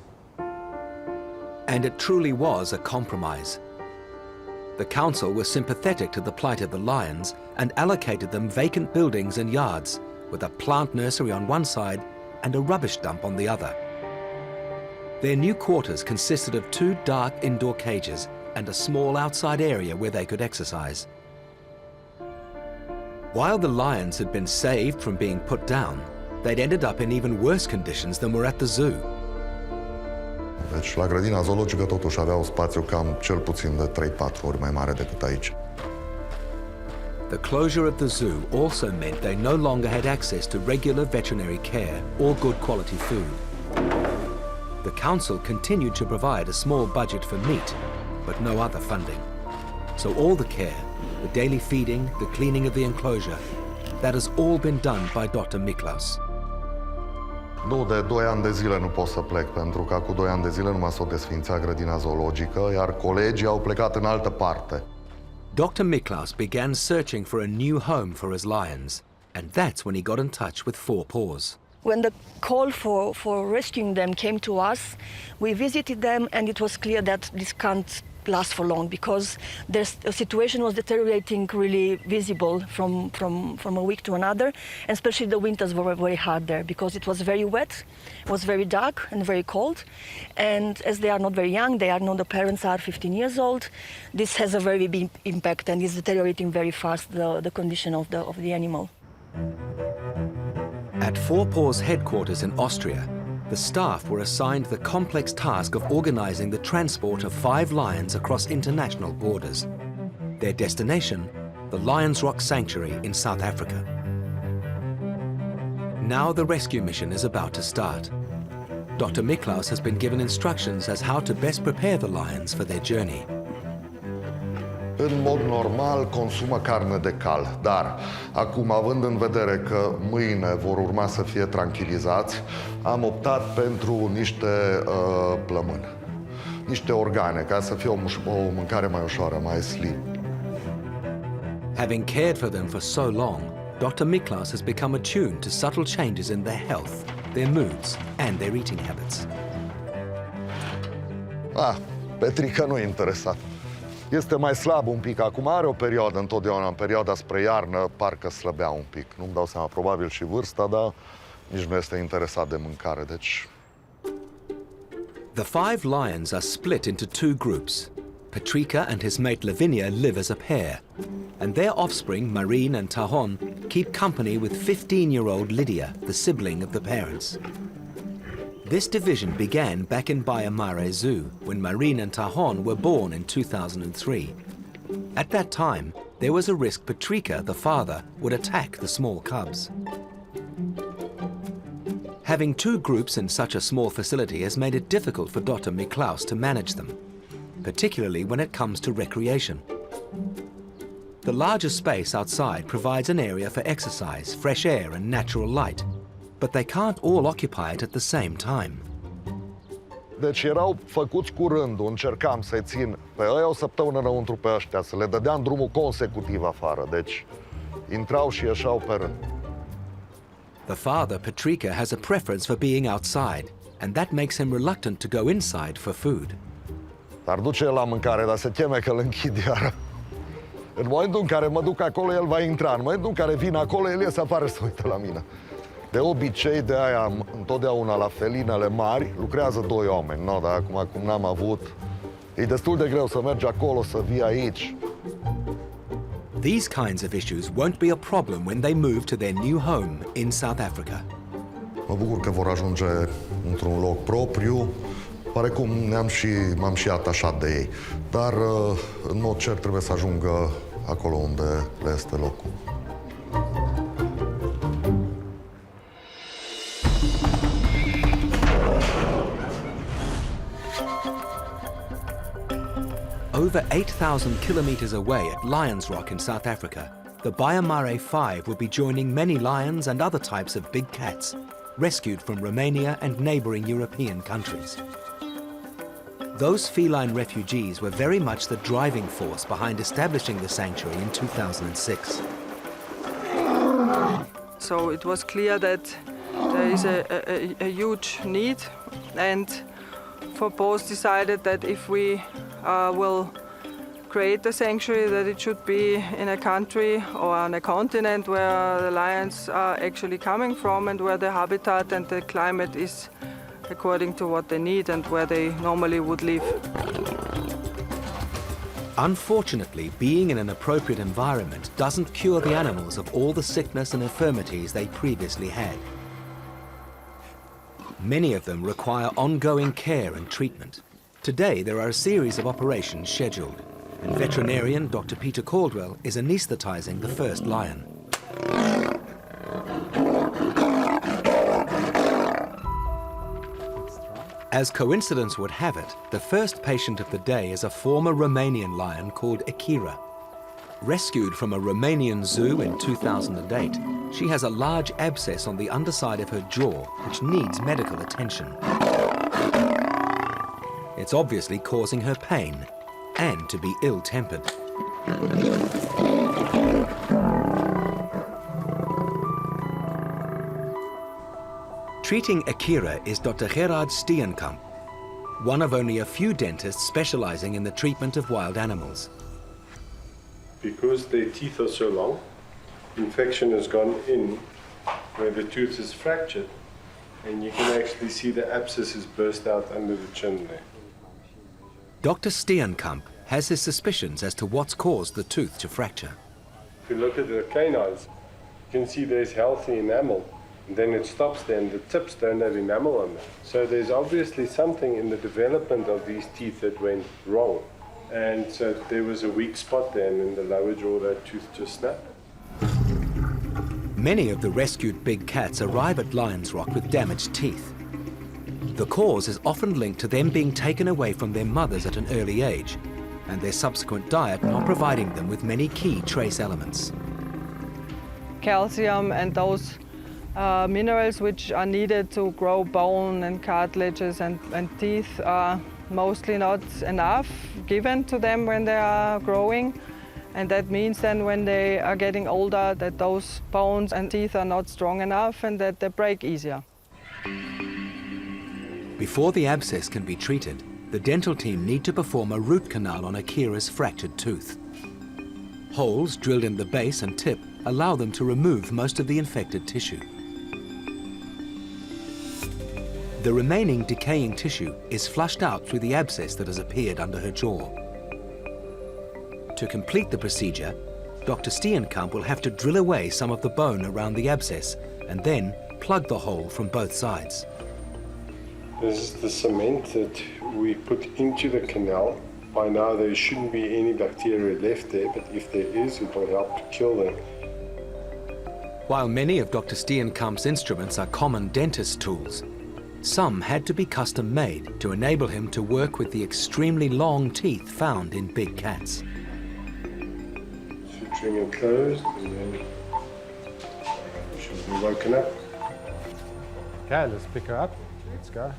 And it truly was a compromise. The council was sympathetic to the plight of the lions and allocated them vacant buildings and yards, with a plant nursery on one side and a rubbish dump on the other. Their new quarters consisted of 2 dark indoor cages and a small outside area where they could exercise. While the lions had been saved from being put down, they'd ended up in even worse conditions than were at the zoo. Deci la grădina zoologică totuși avea un spațiu cam cel puțin de 3-4 ori mai mare decât aici. The closure of the zoo also meant they no longer had access to regular veterinary care or good quality food. The council continued to provide a small budget for meat, but no other funding. So all the care, the daily feeding, the cleaning of the enclosure, that has all been done by Dr. Miklaus. Nu, de 2 ani de zile nu pot să plec, pentru că cu 2 ani de zile numai s-o desfința grădina zoologică, iar colegii au plecat în altă parte. Dr. Miklaus began searching for a new home for his lions, and that's when he got in touch with Four Paws. When the call for rescuing them came to us, we visited them, and it was clear that this can't last for long because the situation was deteriorating really visible from a week to another, and especially the winters were very hard there because it was very wet, it was very dark and very cold, and as they are not very young, the parents are 15 years old, this has a very big impact and is deteriorating very fast the condition of the animal. At Four Paws headquarters in Austria, the staff were assigned the complex task of organizing the transport of 5 lions across international borders. Their destination, the Lions Rock Sanctuary in South Africa. Now the rescue mission is about to start. Dr. Miklaus has been given instructions as how to best prepare the lions for their journey. În mod normal consumă carne de cal, dar acum, având în vedere că mâine vor urma să fie tranquilizați, am optat pentru niște plămâni, niște organe, ca să fie o mâncare mai ușoară, mai slim. Having cared for them for so long, Dr. Miklaus has become attuned to subtle changes in their health, their moods, and their eating habits. Petrica nu e interesat. Este mai slab un pic. Acum are o perioadă întotdeauna, în perioada spre iarnă, parcă slăbea un pic. Nu-mi dau seama, probabil și vârsta, dar nici nu este interesat de mâncare, deci... The 5 lions are split into 2 groups. Petrica and his mate Lavinia live as a pair, and their offspring, Marine and Tahon, keep company with 15-year-old Lydia, the sibling of the parents. This division began back in Baia Mare Zoo, when Marine and Tahon were born in 2003. At that time, there was a risk Petrica, the father, would attack the small cubs. Having 2 groups in such a small facility has made it difficult for Dr. Miklaus to manage them, particularly when it comes to recreation. The larger space outside provides an area for exercise, fresh air and natural light, but they can't all occupy it at the same time. Deci erau făcuți cu rândul, încercam să-i țin pe ăia o săptămână înăuntru pe ăștia, să le dădeam drumul consecutiv afară, deci intrau și ieșeau pe rând. The father, Petrica, has a preference for being outside, and that makes him reluctant to go inside for food. Dar duce el la mâncare, dar se teme că îl închid iară. În momentul în care mă duc acolo, el va intra. În momentul în care vin acolo, el iese afară să uită la mine. De obicei, de aia, întotdeauna la felinele mari, lucrează 2 oameni. No, dar acum, cum n-am avut, e destul de greu să mergi acolo, să vii aici. These kinds of issues won't be a problem when they move to their new home in South Africa. Mă bucur că vor ajunge într-un loc propriu. Parecum m-am și atașat de ei. Dar, în mod cert, trebuie să ajungă acolo unde le este locul. Over 8,000 kilometers away at Lions Rock in South Africa, the Baia Mare 5 will be joining many lions and other types of big cats, rescued from Romania and neighboring European countries. Those feline refugees were very much the driving force behind establishing the sanctuary in 2006. So it was clear that there is a huge need, and Four Paws decided that if we will create a sanctuary, that it should be in a country or on a continent where the lions are actually coming from and where the habitat and the climate is according to what they need and where they normally would live. Unfortunately, being in an appropriate environment doesn't cure the animals of all the sickness and infirmities they previously had. Many of them require ongoing care and treatment. Today, there are a series of operations scheduled, and veterinarian Dr. Peter Caldwell is anesthetizing the first lion. As coincidence would have it, the first patient of the day is a former Romanian lion called Akira. Rescued from a Romanian zoo in 2008, she has a large abscess on the underside of her jaw, which needs medical attention. It's obviously causing her pain and to be ill-tempered. Treating Akira is Dr. Gerard Steenkamp, one of only a few dentists specializing in the treatment of wild animals. Because their teeth are so long, infection has gone in where the tooth is fractured, and you can actually see the abscess has burst out under the chin there. Dr. Steenkamp has his suspicions as to what's caused the tooth to fracture. If you look at the canines, you can see there's healthy enamel, and then it stops there, and the tips don't have enamel on them. So there's obviously something in the development of these teeth that went wrong. And so there was a weak spot there, and in the lower jaw, that tooth just snapped. Many of the rescued big cats arrive at Lions Rock with damaged teeth. The cause is often linked to them being taken away from their mothers at an early age, and their subsequent diet not providing them with many key trace elements. Calcium and those minerals which are needed to grow bone and cartilages and teeth are mostly not enough given to them when they are growing. And that means then when they are getting older that those bones and teeth are not strong enough and that they break easier. Before the abscess can be treated, the dental team need to perform a root canal on Akira's fractured tooth. Holes drilled in the base and tip allow them to remove most of the infected tissue. The remaining decaying tissue is flushed out through the abscess that has appeared under her jaw. To complete the procedure, Dr. Steenkamp will have to drill away some of the bone around the abscess and then plug the hole from both sides. This is the cement that we put into the canal. By now there shouldn't be any bacteria left there, but if there is, it will help to kill them. While many of Dr. Steenkamp's instruments are common dentist tools, some had to be custom made to enable him to work with the extremely long teeth found in big cats. Suturing it closed, and then it should be woken up. Okay, let's pick her up. Let's go.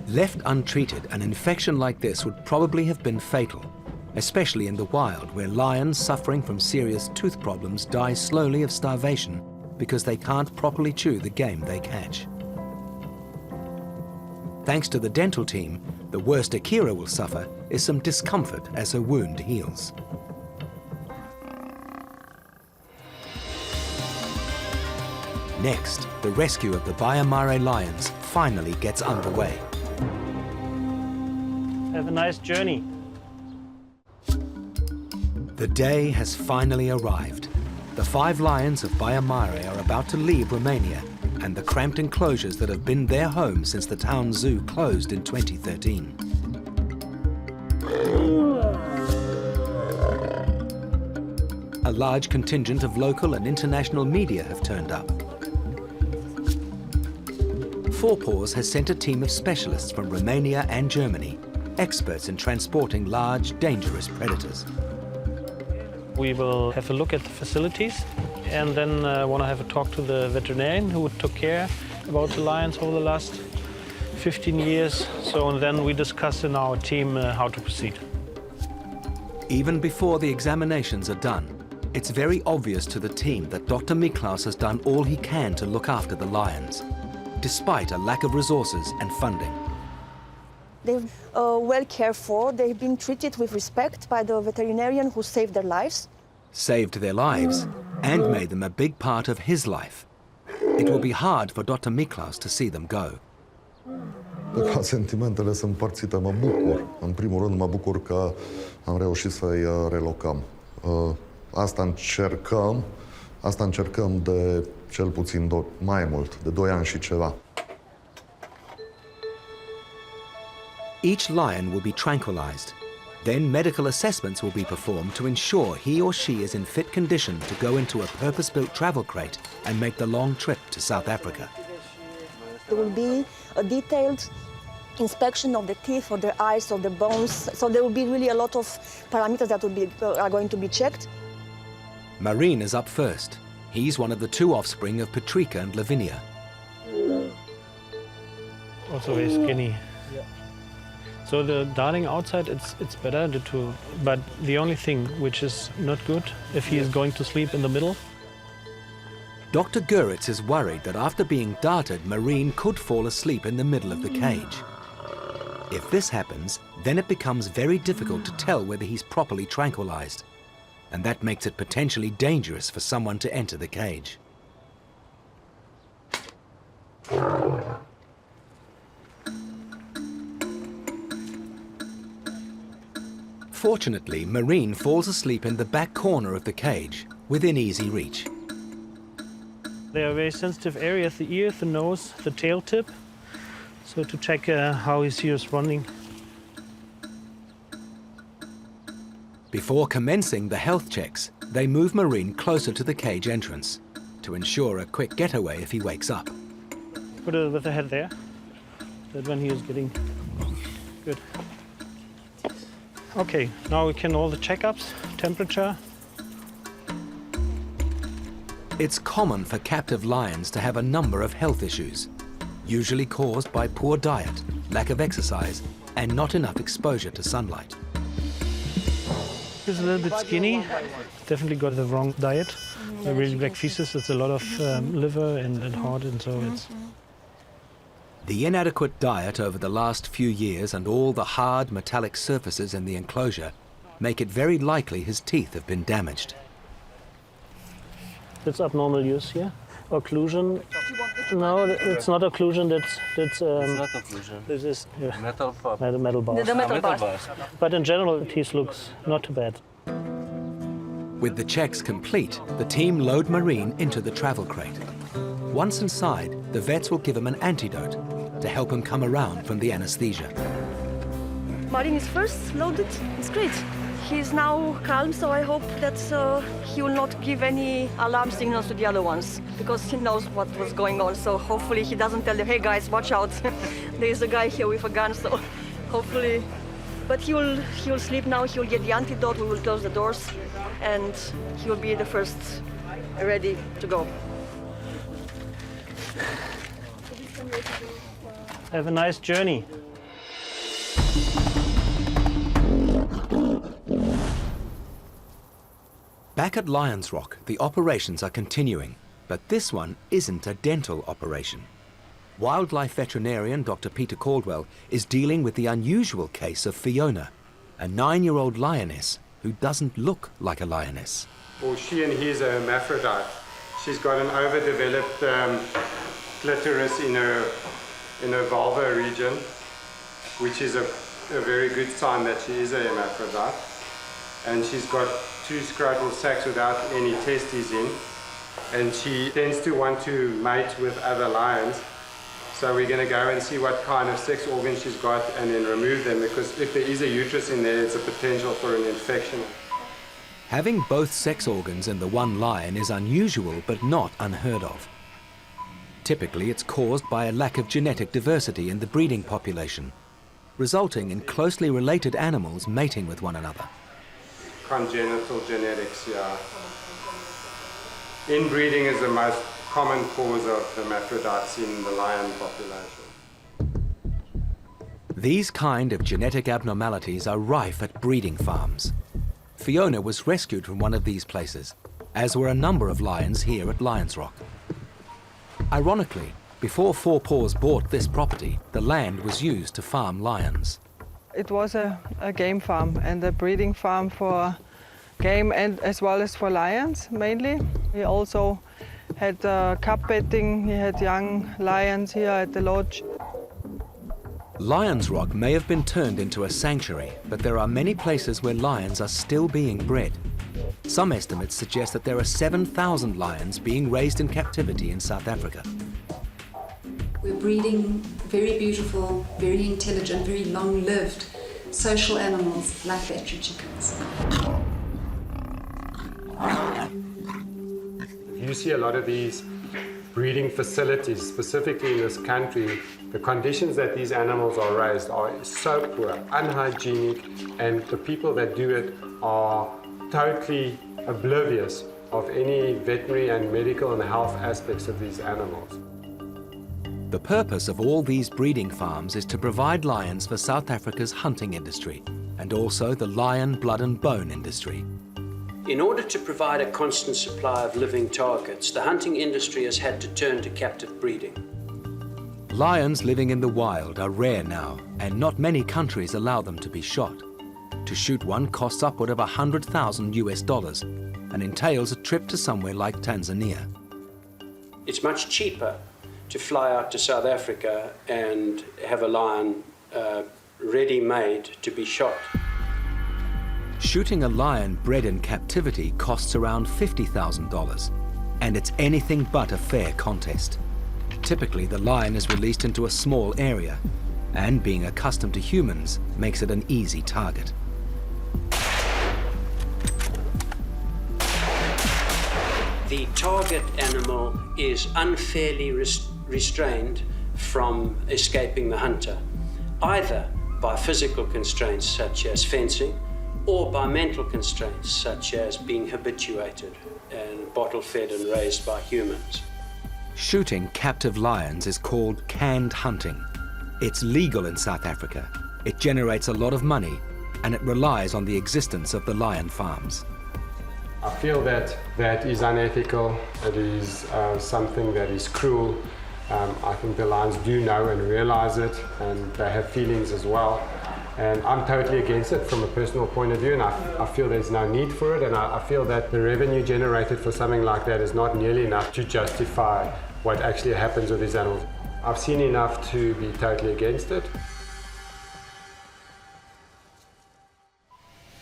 Left untreated, an infection like this would probably have been fatal, especially in the wild, where lions suffering from serious tooth problems die slowly of starvation because they can't properly chew the game they catch. Thanks to the dental team, the worst Akira will suffer is some discomfort as her wound heals. Next, the rescue of the Baia Mare lions finally gets underway. Have a nice journey. The day has finally arrived. The 5 lions of Baia Mare are about to leave Romania and the cramped enclosures that have been their home since the town zoo closed in 2013. A large contingent of local and international media have turned up. Four Paws has sent a team of specialists from Romania and Germany, experts in transporting large, dangerous predators. We will have a look at the facilities and then want to have a talk to the veterinarian who took care about the lions over the last 15 years. So and then we discuss in our team how to proceed. Even before the examinations are done, it's very obvious to the team that Dr. Miklaus has done all he can to look after the lions, despite a lack of resources and funding. They're well cared for. They've been treated with respect by the veterinarian who saved their lives. Saved their lives and made them a big part of his life. It will be hard for Dr. Miklaus to see them go. Sentimentele sunt împărțite, mă bucur. În primul rând mă bucur că am reușit să-i relocăm. Asta încercăm de cel puțin mai mult, de 2 ani și ceva. Each lion will be tranquilized. Then medical assessments will be performed to ensure he or she is in fit condition to go into a purpose-built travel crate and make the long trip to South Africa. There will be a detailed inspection of the teeth, of their eyes, of the bones. So there will be really a lot of parameters that are going to be checked. Marine is up first. He's one of the 2 offspring of Patrika and Lavinia. Also very skinny. So the darting outside, it's better, but the only thing which is not good, if he is going to sleep in the middle, Dr. Goeritz is worried that after being darted, Marine could fall asleep in the middle of the cage. If this happens, then it becomes very difficult to tell whether he's properly tranquilized, and that makes it potentially dangerous for someone to enter the cage. Fortunately, Marine falls asleep in the back corner of the cage, within easy reach. There are very sensitive areas, the ear, the nose, the tail tip, so to check how his ear is running. Before commencing the health checks, they move Marine closer to the cage entrance to ensure a quick getaway if he wakes up. Put it with the head there, that when he is getting good. Okay, now we can all the checkups, temperature. It's common for captive lions to have a number of health issues, usually caused by poor diet, lack of exercise, and not enough exposure to sunlight. He's a little bit skinny, definitely got the wrong diet. The really black feces, it's a lot of liver and heart, and so it's... The inadequate diet over the last few years and all the hard metallic surfaces in the enclosure make it very likely his teeth have been damaged. It's abnormal use here. Occlusion? No, it's not occlusion. That's it's not occlusion. This is Metal bars. metal bars. The metal bars. But in general, teeth looks not too bad. With the checks complete, the team load Marine into the travel crate. Once inside, the vets will give him an antidote to help him come around from the anesthesia. Marine is first loaded. It's great. He's now calm, so I hope that he will not give any alarm signals to the other ones, because he knows what was going on. So hopefully he doesn't tell them, hey guys, watch out, there is a guy here with a gun, so hopefully. But he will sleep now, he will get the antidote, we will close the doors, and he will be the first ready to go. Have a nice journey. Back at Lions Rock, the operations are continuing, but this one isn't a dental operation. Wildlife veterinarian Dr. Peter Caldwell is dealing with the unusual case of Fiona, a 9-year-old lioness who doesn't look like a lioness. Well, she and he is a hermaphrodite. She's got an overdeveloped clitoris in her vulvar region, which is a very good sign that she is a hermaphrodite. And she's got 2 scrotal sacs without any testes in, and she tends to want to mate with other lions. So we're going to go and see what kind of sex organs she's got and then remove them, because if there is a uterus in there, it's a potential for an infection. Having both sex organs in the one lion is unusual but not unheard of. Typically, it's caused by a lack of genetic diversity in the breeding population, resulting in closely related animals mating with one another. Congenital genetics, yeah. Inbreeding is the most common cause of hermaphrodites in the lion population. These kind of genetic abnormalities are rife at breeding farms. Fiona was rescued from one of these places, as were a number of lions here at Lions Rock. Ironically, before Four Paws bought this property, the land was used to farm lions. It was a game farm and a breeding farm for game and as well as for lions mainly. He also had cub betting, he had young lions here at the lodge. Lions Rock may have been turned into a sanctuary, but there are many places where lions are still being bred. Some estimates suggest that there are 7,000 lions being raised in captivity in South Africa. We're breeding very beautiful, very intelligent, very long-lived social animals like veterinary chickens. You see a lot of these breeding facilities, specifically in this country. The conditions that these animals are raised are so poor, unhygienic, and the people that do it are totally oblivious of any veterinary and medical and health aspects of these animals. The purpose of all these breeding farms is to provide lions for South Africa's hunting industry and also the lion blood and bone industry. In order to provide a constant supply of living targets, the hunting industry has had to turn to captive breeding. Lions living in the wild are rare now, and not many countries allow them to be shot. To shoot one costs upward of $100,000 and entails a trip to somewhere like Tanzania. It's much cheaper to fly out to South Africa and have a lion ready-made to be shot. Shooting a lion bred in captivity costs around $50,000, and it's anything but a fair contest. Typically, the lion is released into a small area, and being accustomed to humans makes it an easy target. The target animal is unfairly restrained from escaping the hunter, either by physical constraints such as fencing, or by mental constraints such as being habituated and bottle-fed and raised by humans. Shooting captive lions is called canned hunting. It's legal in South Africa. It generates a lot of money, and it relies on the existence of the lion farms. I feel that that is unethical. It is something that is cruel. I think the lions do know and realize it, and they have feelings as well. And I'm totally against it from a personal point of view, and I feel there's no need for it, and I feel that the revenue generated for something like that is not nearly enough to justify what actually happens with these animals. I've seen enough to be totally against it.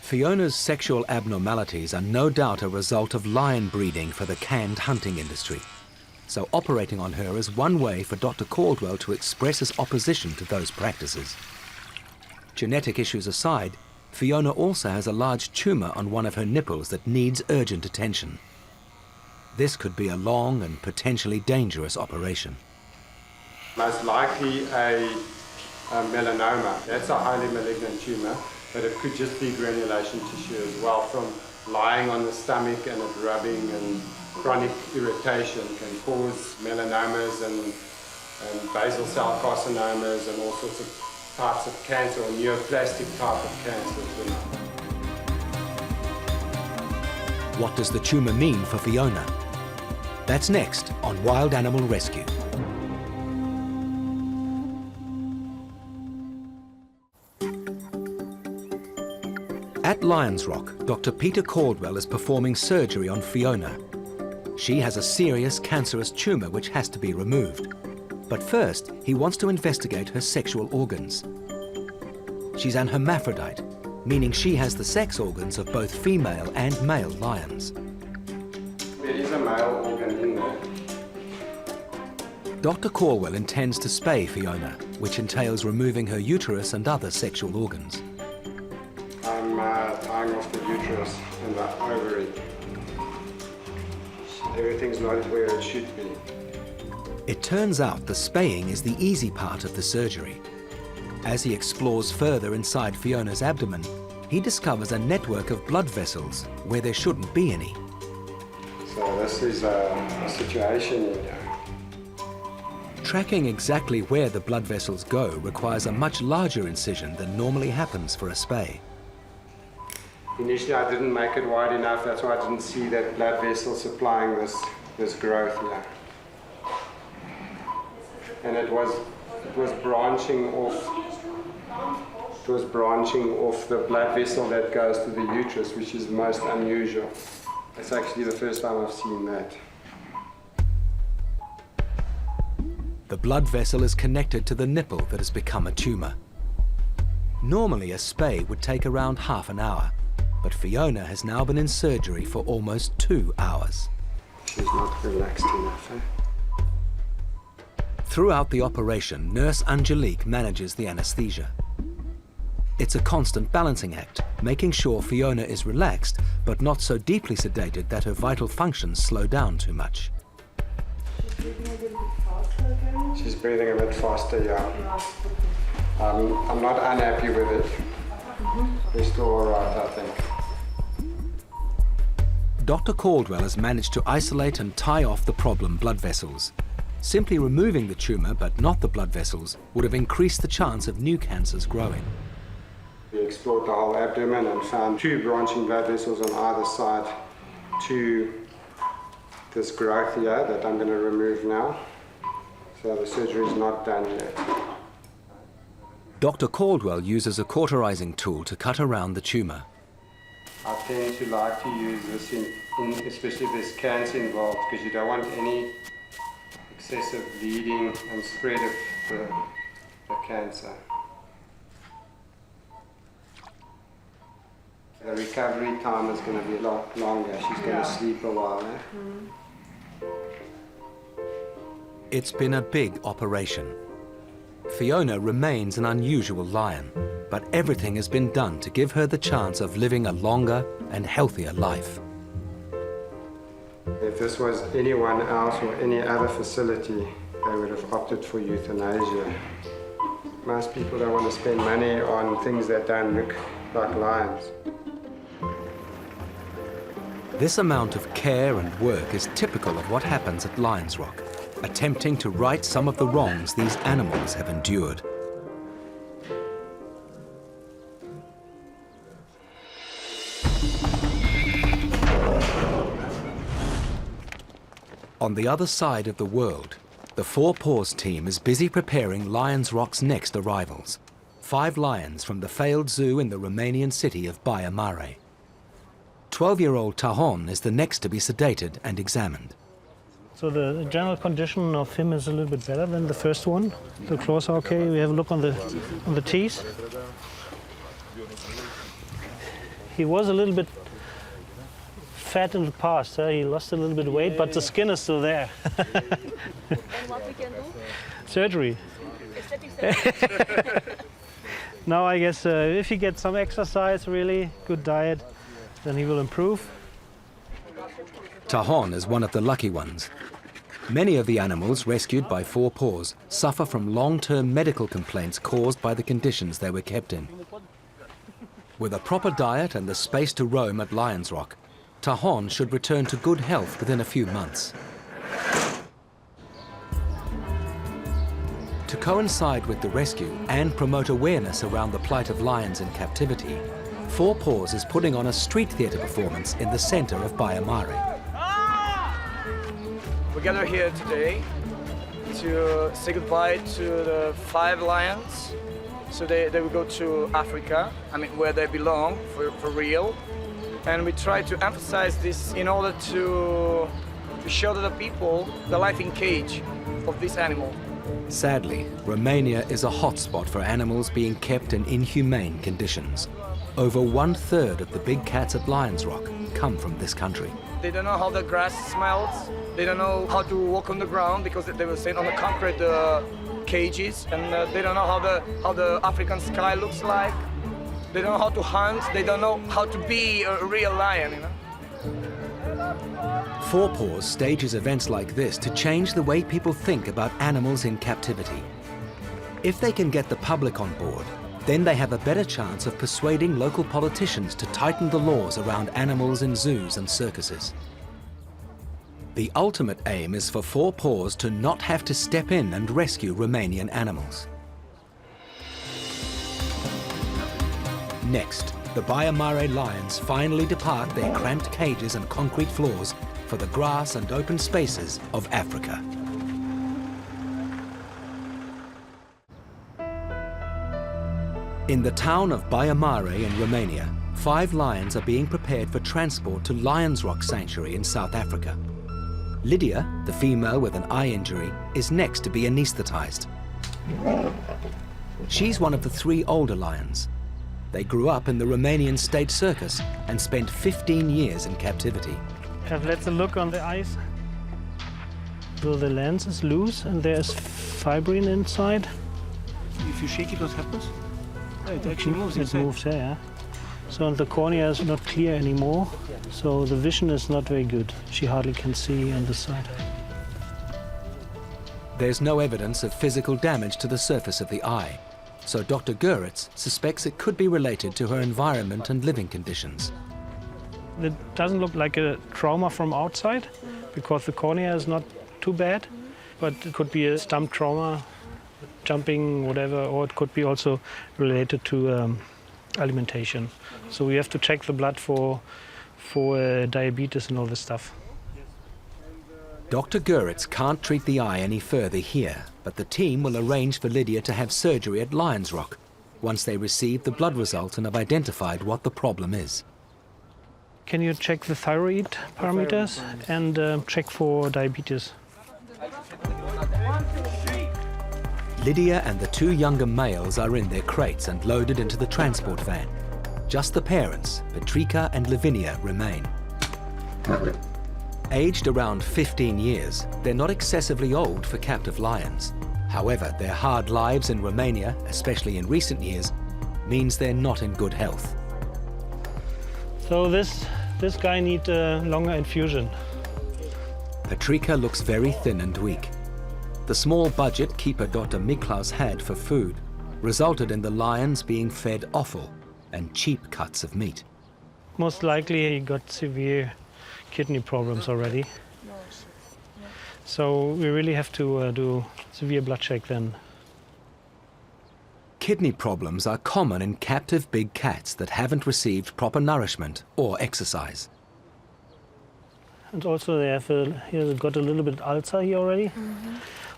Fiona's sexual abnormalities are no doubt a result of lion breeding for the canned hunting industry. So operating on her is one way for Dr. Caldwell to express his opposition to those practices. Genetic issues aside, Fiona also has a large tumour on one of her nipples that needs urgent attention. This could be a long and potentially dangerous operation. Most likely a melanoma. That's a highly malignant tumour, but it could just be granulation tissue as well from lying on the stomach and it rubbing, and chronic irritation can cause melanomas and basal cell carcinomas and all sorts of types of cancer, or neoplastic type of cancer. What does the tumour mean for Fiona? That's next on Wild Animal Rescue. At Lions Rock, Dr. Peter Caldwell is performing surgery on Fiona. She has a serious cancerous tumour which has to be removed. But first, he wants to investigate her sexual organs. She's an hermaphrodite, meaning she has the sex organs of both female and male lions. There is a male organ in there. Dr. Caldwell intends to spay Fiona, which entails removing her uterus and other sexual organs. I'm tying off the uterus and the ovary. Everything's not where it should be. It turns out the spaying is the easy part of the surgery. As he explores further inside Fiona's abdomen, he discovers a network of blood vessels where there shouldn't be any. So this is a situation here. Tracking exactly where the blood vessels go requires a much larger incision than normally happens for a spay. Initially I didn't make it wide enough, that's why I didn't see that blood vessel supplying this growth here. And it was branching off the blood vessel that goes to the uterus, which is most unusual. It's actually the first time I've seen that. The blood vessel is connected to the nipple that has become a tumour. Normally a spay would take around half an hour, but Fiona has now been in surgery for almost 2 hours. She's not relaxed enough, eh? Throughout the operation, Nurse Angelique manages the anaesthesia. It's a constant balancing act, making sure Fiona is relaxed, but not so deeply sedated that her vital functions slow down too much. She's breathing a bit faster, yeah. I'm not unhappy with it. We're still all right, I think. Dr. Caldwell has managed to isolate and tie off the problem blood vessels. Simply removing the tumour, but not the blood vessels, would have increased the chance of new cancers growing. We explored the whole abdomen and found 2 branching blood vessels on either side to this growth here that I'm going to remove now. So the surgery is not done yet. Dr. Caldwell uses a cauterizing tool to cut around the tumour. I tend to like to use this, especially if there's cancer involved, because you don't want any excessive bleeding and spread of the cancer. The recovery time is going to be a lot longer. She's going to sleep a while. It's been a big operation. Fiona remains an unusual lion, but everything has been done to give her the chance of living a longer and healthier life. If this was anyone else or any other facility, they would have opted for euthanasia. Most people don't want to spend money on things that don't look like lions. This amount of care and work is typical of what happens at Lions Rock, attempting to right some of the wrongs these animals have endured. On the other side of the world, the Four Paws team is busy preparing Lions Rock's next arrivals. 5 lions from the failed zoo in the Romanian city of Baia Mare. 12-year-old Tahon is the next to be sedated and examined. So the general condition of him is a little bit better than the first one. The claws are okay. We have a look on the teeth. He was a little bit fat in the past. He lost a little bit of weight, but the skin is still there. What we can do? Surgery. Now I guess if he gets some exercise, really good diet, then he will improve. Tahon is one of the lucky ones. Many of the animals rescued by Four Paws suffer from long-term medical complaints caused by the conditions they were kept in. With a proper diet and the space to roam at Lions Rock, Tahon should return to good health within a few months. To coincide with the rescue and promote awareness around the plight of lions in captivity, Four Paws is putting on a street theatre performance in the centre of Baia Mare. We gather here today to say goodbye to the 5 lions. So they will go to Africa, where they belong for real. And we try to emphasize this in order to show to the people the life in cage of this animal. Sadly, Romania is a hotspot for animals being kept in inhumane conditions. Over 1/3 of the big cats at Lions Rock come from this country. They don't know how the grass smells. They don't know how to walk on the ground because they were staying on the concrete cages, and they don't know how the African sky looks like. They don't know how to hunt. They don't know how to be a real lion, Four Paws stages events like this to change the way people think about animals in captivity. If they can get the public on board, then they have a better chance of persuading local politicians to tighten the laws around animals in zoos and circuses. The ultimate aim is for Four Paws to not have to step in and rescue Romanian animals. Next, the Baia Mare lions finally depart their cramped cages and concrete floors for the grass and open spaces of Africa. In the town of Baia Mare in Romania, 5 lions are being prepared for transport to Lions Rock Sanctuary in South Africa. Lydia, the female with an eye injury, is next to be anesthetized. She's one of the 3 older lions. They grew up in the Romanian state circus and spent 15 years in captivity. Let's look on the eyes. So the lens is loose and there's fibrin inside. If you shake it, what happens? It actually moves. It moves, yeah. So the cornea is not clear anymore, so the vision is not very good. She hardly can see on the side. There's no evidence of physical damage to the surface of the eye, so Dr. Goeritz suspects it could be related to her environment and living conditions. It doesn't look like a trauma from outside, because the cornea is not too bad, but it could be a stump trauma, jumping, whatever, or it could be also related to alimentation. So we have to check the blood for diabetes and all this stuff. Dr. Goeritz can't treat the eye any further here, but the team will arrange for Lydia to have surgery at Lions Rock once they receive the blood results and have identified what the problem is. Can you check the thyroid parameters and check for diabetes? Lydia and the two younger males are in their crates and loaded into the transport van. Just the parents, Petrika and Lavinia, remain. Aged around 15 years, they're not excessively old for captive lions. However, their hard lives in Romania, especially in recent years, means they're not in good health. So this guy needs a longer infusion. Petrika looks very thin and weak. The small budget keeper Dr. Miklaus had for food resulted in the lions being fed offal and cheap cuts of meat. Most likely he got severe kidney problems already. So we really have to do severe blood check then. Kidney problems are common in captive big cats that haven't received proper nourishment or exercise. And also they have got a little bit ulcer here already.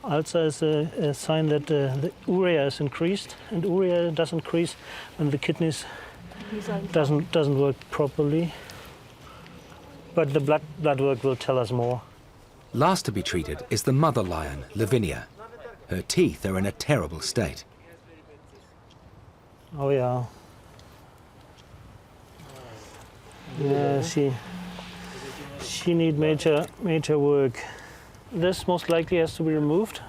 Ulcer is a sign that the urea is increased, and urea does increase when the kidneys doesn't work properly. But the blood work will tell us more. Last to be treated is the mother lion, Lavinia. Her teeth are in a terrible state. Oh yeah. Yeah, she needs major work. This most likely has to be removed,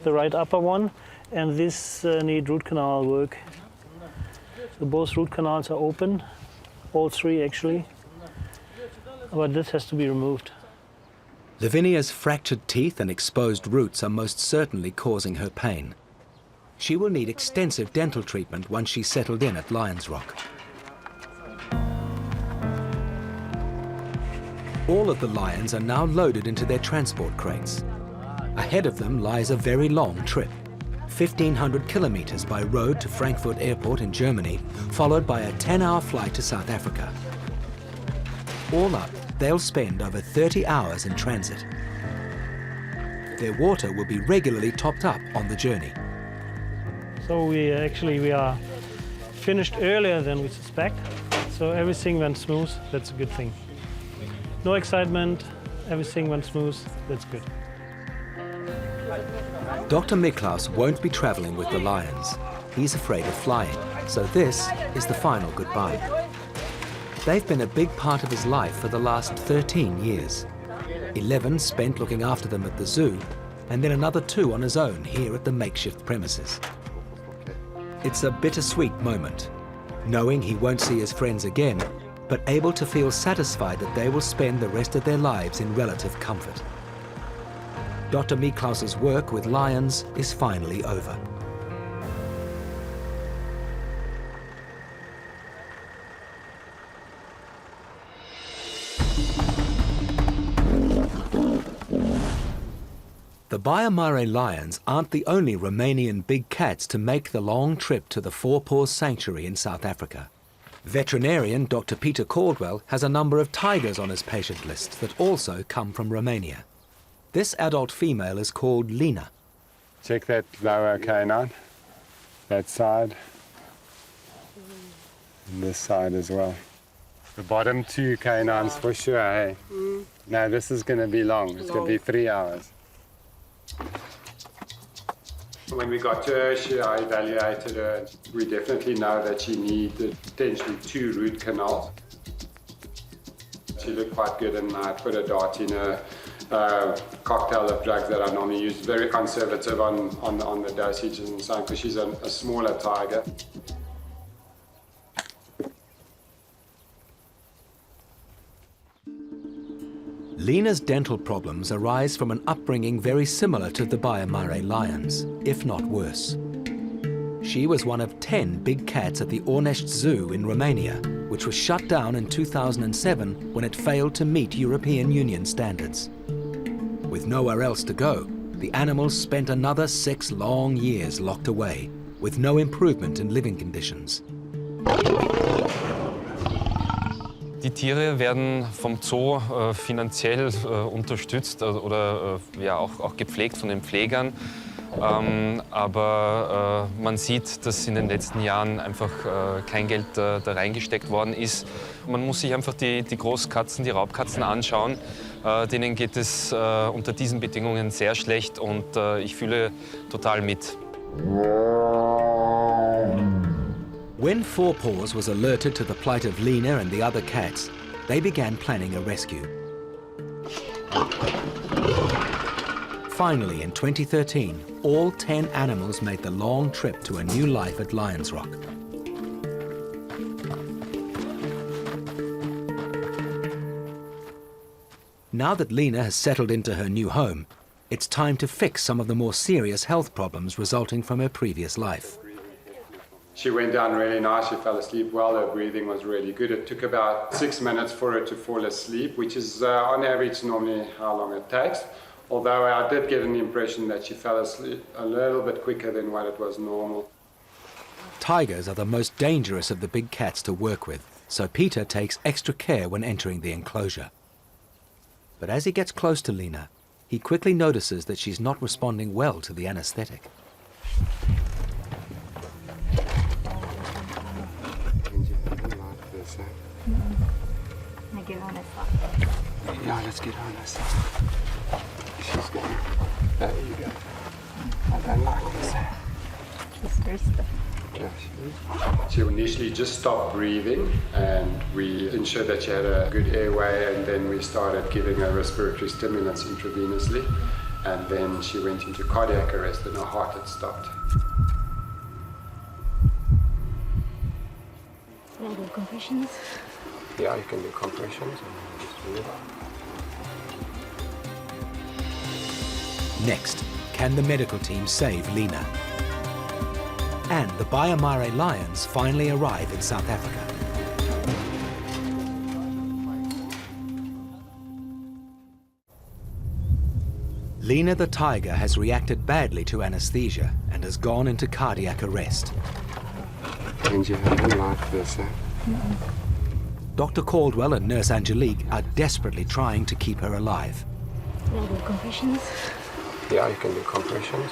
the right upper one, and this need root canal work. So both root canals are open, all three actually, but this has to be removed. Lavinia's fractured teeth and exposed roots are most certainly causing her pain. She will need extensive dental treatment once she's settled in at Lions Rock. All of the lions are now loaded into their transport crates. Ahead of them lies a very long trip, 1,500 kilometers by road to Frankfurt Airport in Germany, followed by a 10-hour flight to South Africa. All up, they'll spend over 30 hours in transit. Their water will be regularly topped up on the journey. So we are finished earlier than we suspect, so everything went smooth. That's a good thing. No excitement, everything went smooth, that's good. Dr. Miklaus won't be traveling with the lions. He's afraid of flying, so this is the final goodbye. They've been a big part of his life for the last 13 years. 11 spent looking after them at the zoo, and then another 2 on his own here at the makeshift premises. It's a bittersweet moment, knowing he won't see his friends again, but able to feel satisfied that they will spend the rest of their lives in relative comfort. Dr. Miklaus's work with lions is finally over. The Baia Mare lions aren't the only Romanian big cats to make the long trip to the Four Paws Sanctuary in South Africa. Veterinarian Dr. Peter Caldwell has a number of tigers on his patient list that also come from Romania. This adult female is called Lina. Check that lower canine, that side, and this side as well. The bottom 2 canines for sure, hey? Now this is going to be long, it's going to be 3 hours. When we got to her, I evaluated her. We definitely know that she needed potentially 2 root canals. She looked quite good, and I put a dart in a cocktail of drugs that I normally use. Very conservative on the dosages and so on, because she's a smaller tiger. Lina's dental problems arise from an upbringing very similar to the Baia Mare lions, if not worse. She was one of 10 big cats at the Ornești Zoo in Romania, which was shut down in 2007 when it failed to meet European Union standards. With nowhere else to go, the animals spent another 6 long years locked away, with no improvement in living conditions. Die Tiere werden vom Zoo finanziell unterstützt oder ja, auch gepflegt von den Pflegern. Aber man sieht, dass in den letzten Jahren einfach kein Geld da reingesteckt worden ist. Man muss sich einfach die Großkatzen, die Raubkatzen anschauen. Denen geht es unter diesen Bedingungen sehr schlecht und ich fühle total mit. When Four Paws was alerted to the plight of Lena and the other cats, they began planning a rescue. Finally, in 2013, all 10 animals made the long trip to a new life at Lions Rock. Now that Lena has settled into her new home, it's time to fix some of the more serious health problems resulting from her previous life. She went down really nice, she fell asleep well, her breathing was really good. It took about 6 minutes for her to fall asleep, which is on average normally how long it takes. Although I did get an impression that she fell asleep a little bit quicker than what it was normal. Tigers are the most dangerous of the big cats to work with, so Peter takes extra care when entering the enclosure. But as he gets close to Lena, he quickly notices that she's not responding well to the anesthetic. Yeah, let's get on this. She's good. There you go. I don't like this. She's thirsty. Yeah, she initially just stopped breathing and we ensured that she had a good airway, and then we started giving her respiratory stimulants intravenously, and then she went into cardiac arrest and her heart had stopped. Can I do compressions? Yeah, you can do compressions. Next, can the medical team save Lena? And the Biamare lions finally arrive in South Africa. Lena the tiger has reacted badly to anesthesia and has gone into cardiac arrest. And you haven't liked this, eh? Dr. Caldwell and Nurse Angelique are desperately trying to keep her alive. Can I do compressions? Yeah, you can do compressions.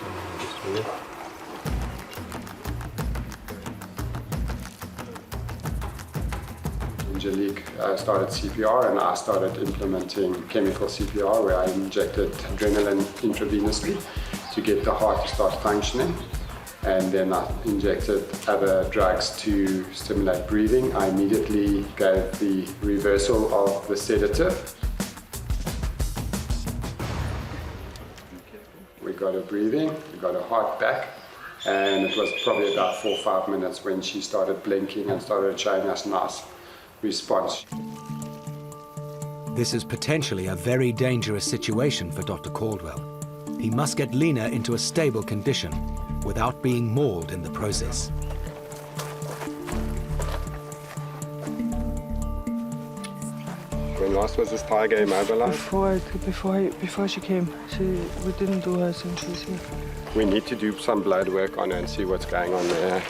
Angelique started CPR and I started implementing chemical CPR, where I injected adrenaline intravenously to get the heart to start functioning. And then I injected other drugs to stimulate breathing. I immediately gave the reversal of the sedative. We got her breathing, we got her heart back, and it was probably about 4 or 5 minutes when she started blinking and started showing us nice response. This is potentially a very dangerous situation for Dr. Caldwell. He must get Lena into a stable condition without being mauled in the process. When last was this tiger immobilized? Before she came, we didn't do her centuries here. We need to do some blood work on her and see what's going on there.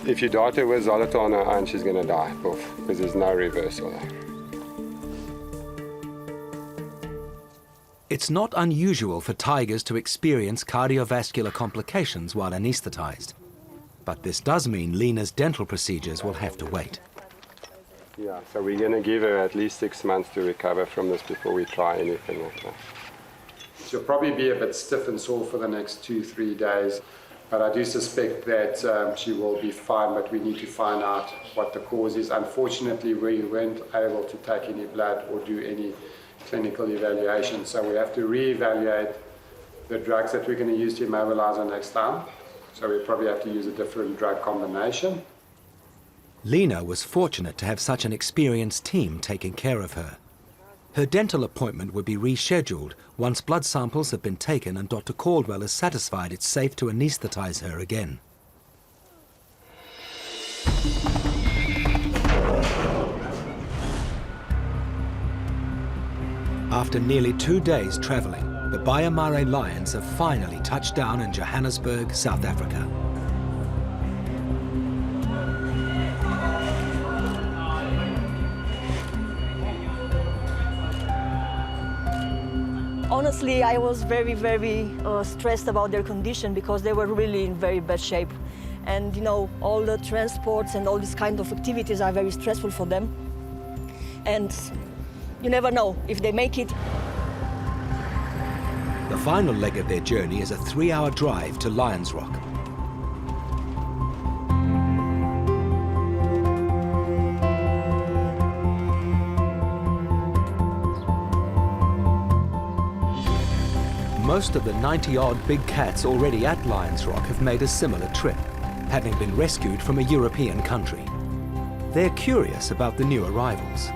If you dart her with Zolota on her own, she's going to die, because there's no reversal there. It's not unusual for tigers to experience cardiovascular complications while anesthetized. But this does mean Lena's dental procedures will have to wait. Yeah, so we're going to give her at least 6 months to recover from this before we try anything like that. She'll probably be a bit stiff and sore for the next 2-3 days, but I do suspect that she will be fine, but we need to find out what the cause is. Unfortunately, we weren't able to take any blood or do any clinical evaluation, so we have to re-evaluate the drugs that we're going to use to immobilize her next time. So we probably have to use a different drug combination. Lena was fortunate to have such an experienced team taking care of her. Her dental appointment would be rescheduled once blood samples have been taken and Dr. Caldwell is satisfied it's safe to anesthetize her again. After nearly 2 days traveling, the Biamare lions have finally touched down in Johannesburg, South Africa. Honestly, I was very stressed about their condition because they were really in very bad shape. And you know, all the transports and all these kind of activities are very stressful for them. And you never know if they make it. The final leg of their journey is a 3-hour drive to Lions Rock. Most of the 90-odd big cats already at Lions Rock have made a similar trip, having been rescued from a European country. They're curious about the new arrivals.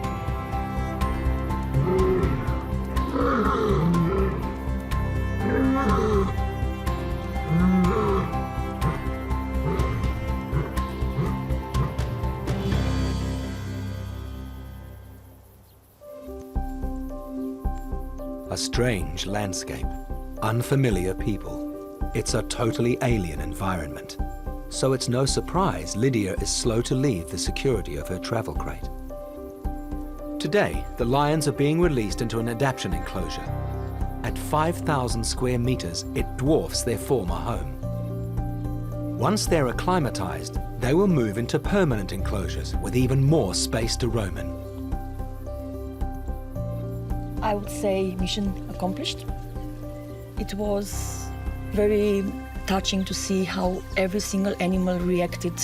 A strange landscape, unfamiliar people. It's a totally alien environment. So it's no surprise Lydia is slow to leave the security of her travel crate. Today, the lions are being released into an adaptation enclosure. At 5,000 square meters, it dwarfs their former home. Once they're acclimatized, they will move into permanent enclosures with even more space to roam in. I would say mission accomplished. It was very touching to see how every single animal reacted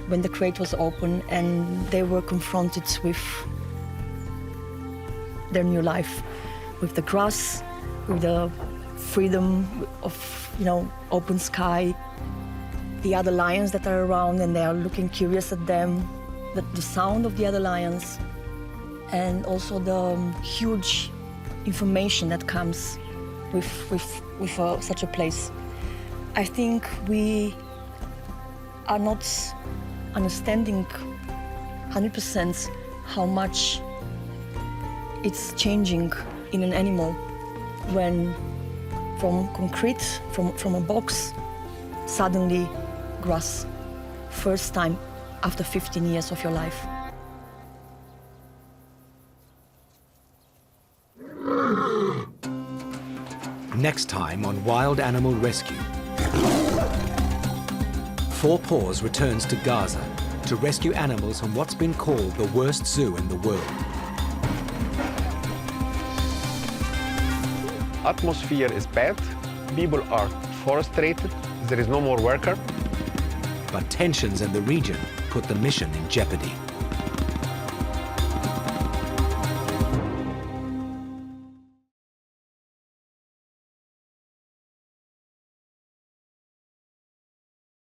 when the crate was open and they were confronted with their new life, with the grass, with the freedom of, you know, open sky, the other lions that are around and they are looking curious at them, the sound of the other lions, and also the huge information that comes with such a place. I think we are not understanding 100% how much it's changing in an animal when from concrete, from a box, suddenly grass, first time after 15 years of your life. Next time on Wild Animal Rescue, Four Paws returns to Gaza to rescue animals from what's been called the worst zoo in the world. Atmosphere is bad, people are frustrated, there is no more worker. But tensions in the region put the mission in jeopardy.